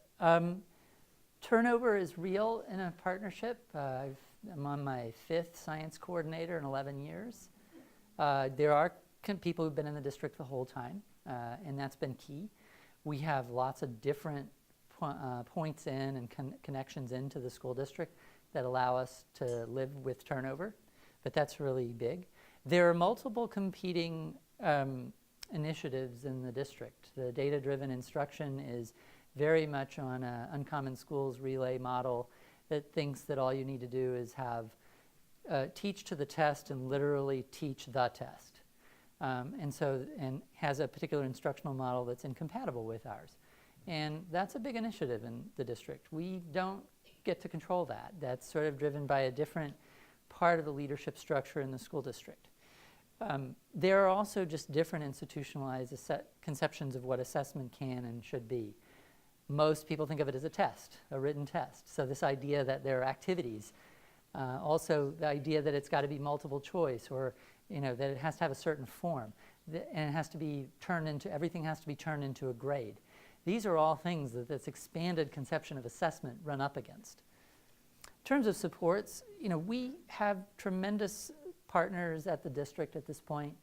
Turnover is real in a partnership. I'm on my 5th science coordinator in 11 years. There are people who've been in the district the whole time, and that's been key. We have lots of different points in and connections into the school district that allow us to live with turnover, but that's really big. There are multiple competing initiatives in the district. The data-driven instruction is very much on an Uncommon Schools relay model that thinks that all you need to do is have teach to the test and literally teach the test. And has a particular instructional model that's incompatible with ours. And that's a big initiative in the district. We don't get to control that. That's sort of driven by a different part of the leadership structure in the school district. There are also just different institutionalized conceptions of what assessment can and should be. Most people think of it as a test, a written test. So this idea that there are activities, also the idea that it's got to be multiple choice, or that it has to have a certain form, and it has to be everything has to be turned into a grade. These are all things that this expanded conception of assessment run up against. In terms of supports, we have tremendous partners at the district at this point,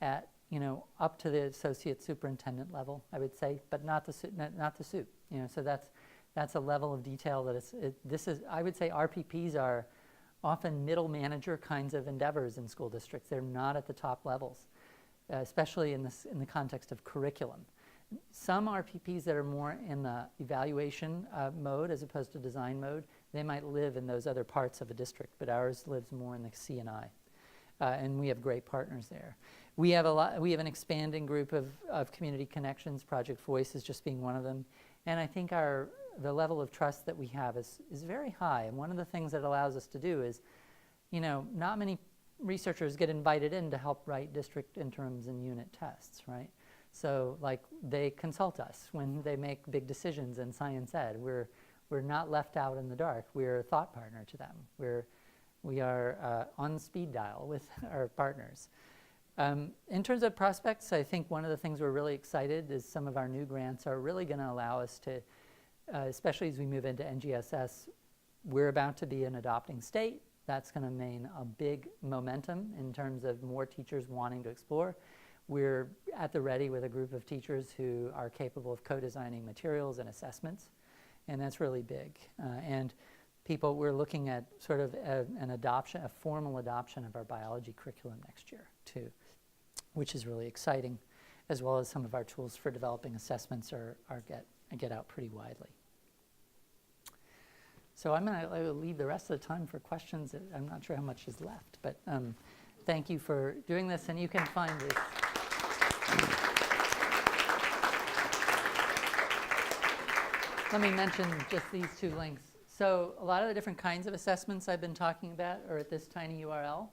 at up to the associate superintendent level, I would say, but not the SUP. So that's a level of detail that I would say RPPs are often middle manager kinds of endeavors in school districts. They're not at the top levels, especially in the context of curriculum. Some RPPs that are more in the evaluation mode as opposed to design mode, they might live in those other parts of a district, but ours lives more in the C&I. And we have great partners there. We have an expanding group of community connections. Project Voice is just being one of them. And I think the level of trust that we have is very high. And one of the things that allows us to do is, not many researchers get invited in to help write district interims and unit tests, right? So they consult us when they make big decisions in science ed. We're not left out in the dark. We're a thought partner to them. We are on speed dial with our partners. In terms of prospects, I think one of the things we're really excited is some of our new grants are really going to allow us to, especially as we move into NGSS, we're about to be an adopting state. That's going to mean a big momentum in terms of more teachers wanting to explore. We're at the ready with a group of teachers who are capable of co-designing materials and assessments, and that's really big. And we're looking at sort of a formal adoption of our biology curriculum next year too, which is really exciting, as well as some of our tools for developing assessments get out pretty widely. So I will leave the rest of the time for questions. I'm not sure how much is left, but thank you for doing this, and you can find this. Let me mention just these two links. So a lot of the different kinds of assessments I've been talking about are at this tiny URL.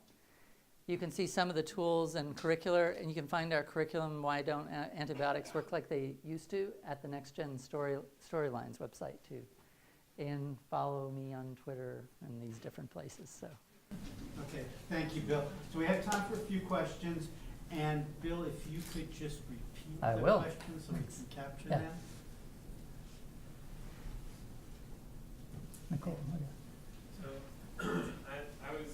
You can see some of the tools and curricular, and you can find our curriculum, Why Don't Antibiotics Work Like They Used To, at the Next Gen Storylines website too. And follow me on Twitter and these different places. So. Okay, thank you, Bill. So we have time for a few questions. And Bill, if you could just repeat I the will. questions so we can capture Yeah. them. Nicole, So I have a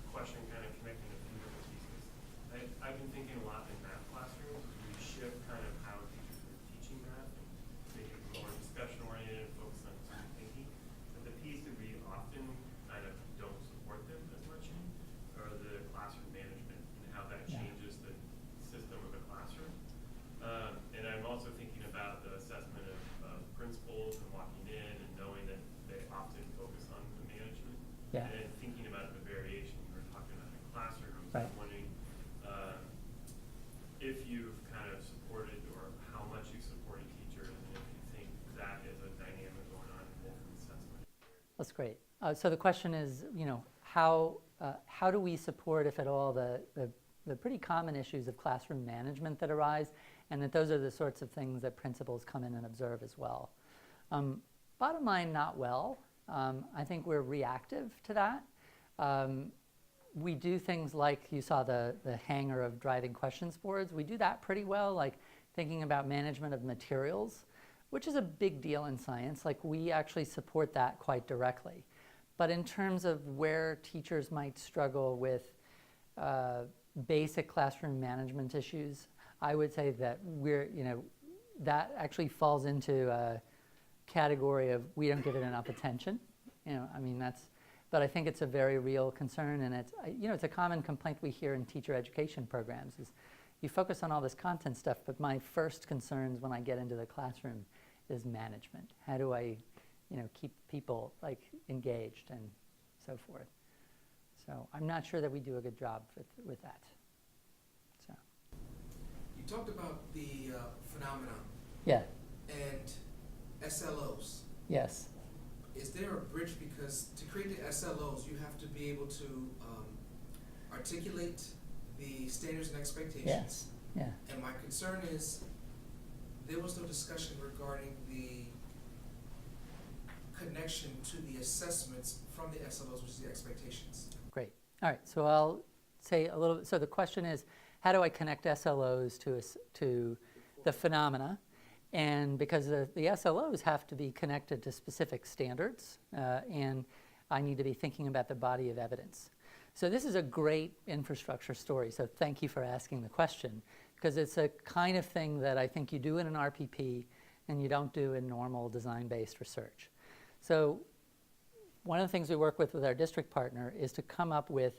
question kind of connecting a few different pieces. I've been thinking a lot in math classrooms. We shift kind of how teachers are teaching math and make it more discussion oriented and focus on student thinking. But the piece that we often kind of don't support them as much in are the classroom management and how that changes the system of the classroom. And I'm also thinking about the assessment of principals and walking in and knowing that they often focus on the management. Yeah. And then thinking about the variation we were talking about in classrooms. Right. I'm wondering if you've kind of supported or how much you supported teachers and if you think that is a dynamic going on in both assessment. That's great. So the question is, how do we support, if at all, the pretty common issues of classroom management that arise, and that those are the sorts of things that principals come in and observe as well. Bottom line, not well. I think we're reactive to that. We do things like, you saw the hanger of driving questions boards. We do that pretty well, like thinking about management of materials, which is a big deal in science. Like, we actually support that quite directly. But in terms of where teachers might struggle with basic classroom management issues, I would say that that actually falls into a category of we don't give it enough attention. But I think it's a very real concern, and it's a common complaint we hear in teacher education programs is you focus on all this content stuff, but my first concerns when I get into the classroom is management. How do I, keep people engaged and so forth? So I'm not sure that we do a good job with that. So. You talked about the phenomenon Yeah. and SLOs. Yes. Is there a bridge, because to create the SLOs you have to be able to articulate the standards and expectations. Yes. Yeah. And my concern is there was no discussion regarding the connection to the assessments from the SLOs, which is the expectations. Great. All right. So I'll say a little bit. So the question is, how do I connect SLOs to the phenomena? And because the SLOs have to be connected to specific standards, and I need to be thinking about the body of evidence. So this is a great infrastructure story. So thank you for asking the question, because it's a kind of thing that I think you do in an RPP and you don't do in normal design-based research. So one of the things we work with our district partner is to come up with,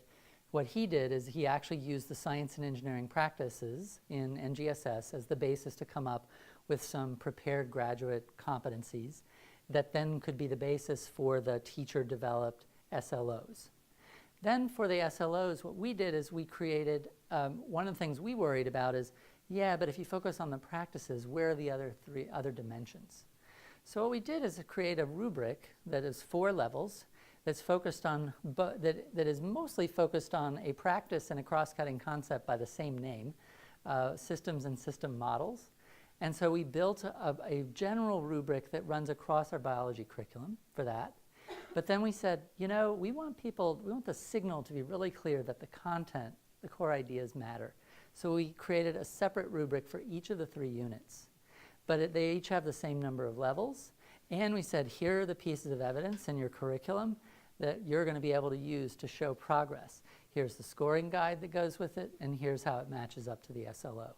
what he did is he actually used the science and engineering practices in NGSS as the basis to come up with some prepared graduate competencies that then could be the basis for the teacher-developed SLOs. Then for the SLOs, what we did is we created, one of the things we worried about is, but if you focus on the practices, where are the other dimensions? So what we did is create a rubric that is 4 levels that's focused on, that is mostly focused on a practice and a cross-cutting concept by the same name, systems and system models. And so we built a general rubric that runs across our biology curriculum for that. But then we said, we want the signal to be really clear that the content, the core ideas matter. So we created a separate rubric for each of the 3 units. But they each have the same number of levels. And we said, here are the pieces of evidence in your curriculum that you're going to be able to use to show progress. Here's the scoring guide that goes with it, and here's how it matches up to the SLO.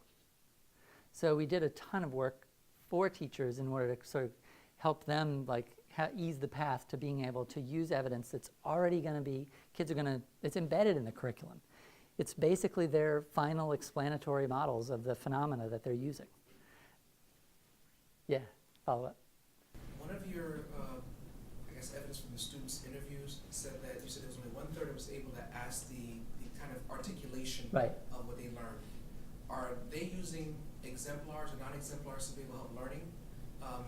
So we did a ton of work for teachers in order to sort of help them ease the path to being able to use evidence that's already going to be, it's embedded in the curriculum. It's basically their final explanatory models of the phenomena that they're using. Yeah, follow up. One of your is able to ask the kind of articulation Right. of what they learn. Are they using exemplars or non-exemplars to be able to help learning?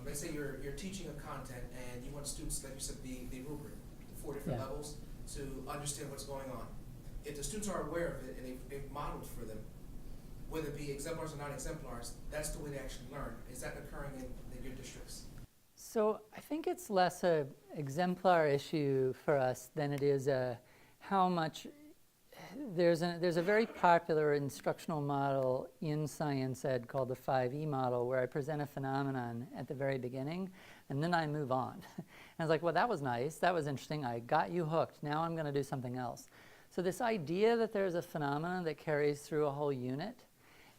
Let's say you're teaching a content and you want students, like you said, the rubric, the 4 different Yeah. levels, to understand what's going on. If the students are aware of it and they've modeled for them, whether it be exemplars or non-exemplars, that's the way they actually learn. Is that occurring in your districts? So I think it's less a exemplar issue for us than it is a how much. There's a very popular instructional model in science ed called the 5E model, where I present a phenomenon at the very beginning and then I move on. And I was like, well, that was nice, that was interesting, I got you hooked, now I'm going to do something else. So this idea that there's a phenomenon that carries through a whole unit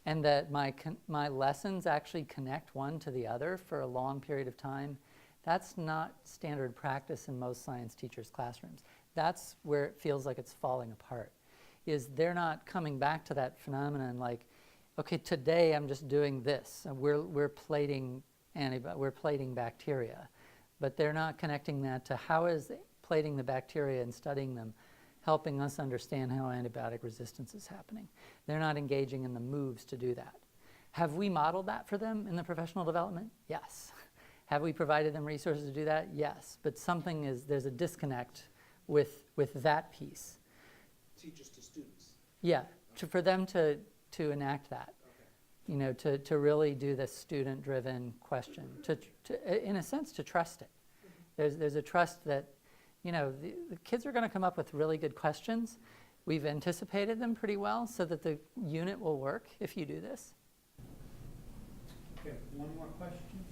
and that my lessons actually connect one to the other for a long period of time, that's not standard practice in most science teachers' classrooms. That's where it feels like it's falling apart, is they're not coming back to that phenomenon like, okay, today I'm just doing this, and we're plating bacteria, but they're not connecting that to how is plating the bacteria and studying them helping us understand how antibiotic resistance is happening. They're not engaging in the moves to do that. Have we modeled that for them in the professional development? Yes. Have we provided them resources to do that? Yes. But there's a disconnect with that piece. Teachers to students. Yeah, for them to enact that, to really do this student-driven question, to in a sense, to trust it. There's a trust that, the kids are going to come up with really good questions. We've anticipated them pretty well so that the unit will work if you do this. Okay, one more question.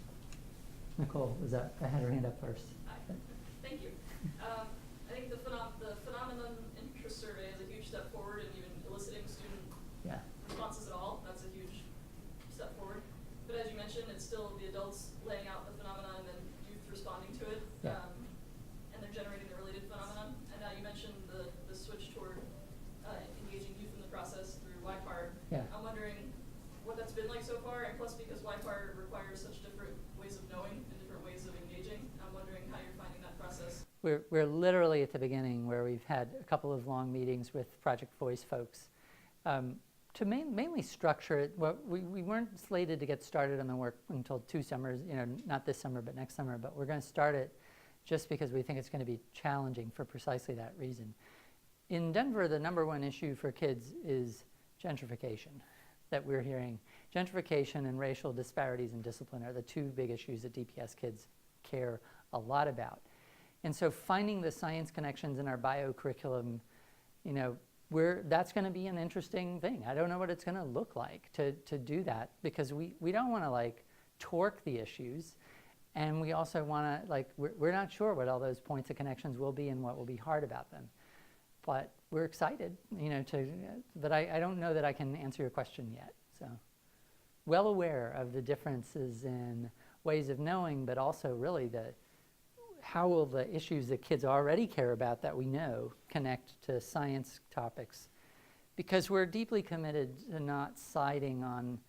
Nicole, I had her hand up first. Thank you. I think the phenomenon interest survey is a huge step forward in even eliciting student Yeah. responses at all. That's a huge step forward. But as you mentioned, it's still the adults laying out the phenomenon and then youth responding to it. Yeah. And they're generating the related phenomenon. And now you mentioned the switch toward engaging youth in the process through YPAR. Yeah. I'm wondering what that's been like so far, and plus because YPAR requires such different ways of knowing and different ways of engaging, I'm wondering how you're finding that process. We're literally at the beginning where we've had a couple of long meetings with Project Voice folks to mainly structure it. Well, we weren't slated to get started on the work until 2 summers, not this summer but next summer, but we're going to start it just because we think it's going to be challenging for precisely that reason. In Denver, the #1 issue for kids is gentrification that we're hearing. Gentrification and racial disparities in discipline are the 2 big issues that DPS kids care a lot about. And so finding the science connections in our bio curriculum, that's going to be an interesting thing. I don't know what it's going to look like to do that, because we don't want to torque the issues, and we also want to we're not sure what all those points of connections will be and what will be hard about them. But we're excited, but I don't know that I can answer your question yet. So well aware of the differences in ways of knowing, but also really how will the issues that kids already care about that we know connect to science topics? Because we're deeply committed to not siding on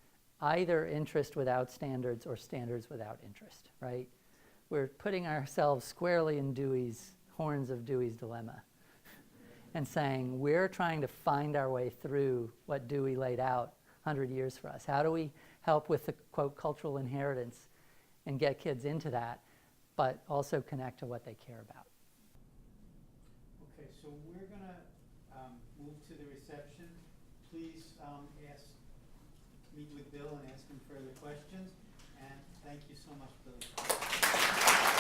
either interest without standards or standards without interest, right? We're putting ourselves squarely in horns of Dewey's dilemma and saying we're trying to find our way through what Dewey laid out 100 years for us. How do we help with the, quote, cultural inheritance and get kids into that, but also connect to what they care about? Okay, so we're going to move to the reception. Please meet with Bill and ask him further questions. And thank you so much, Bill.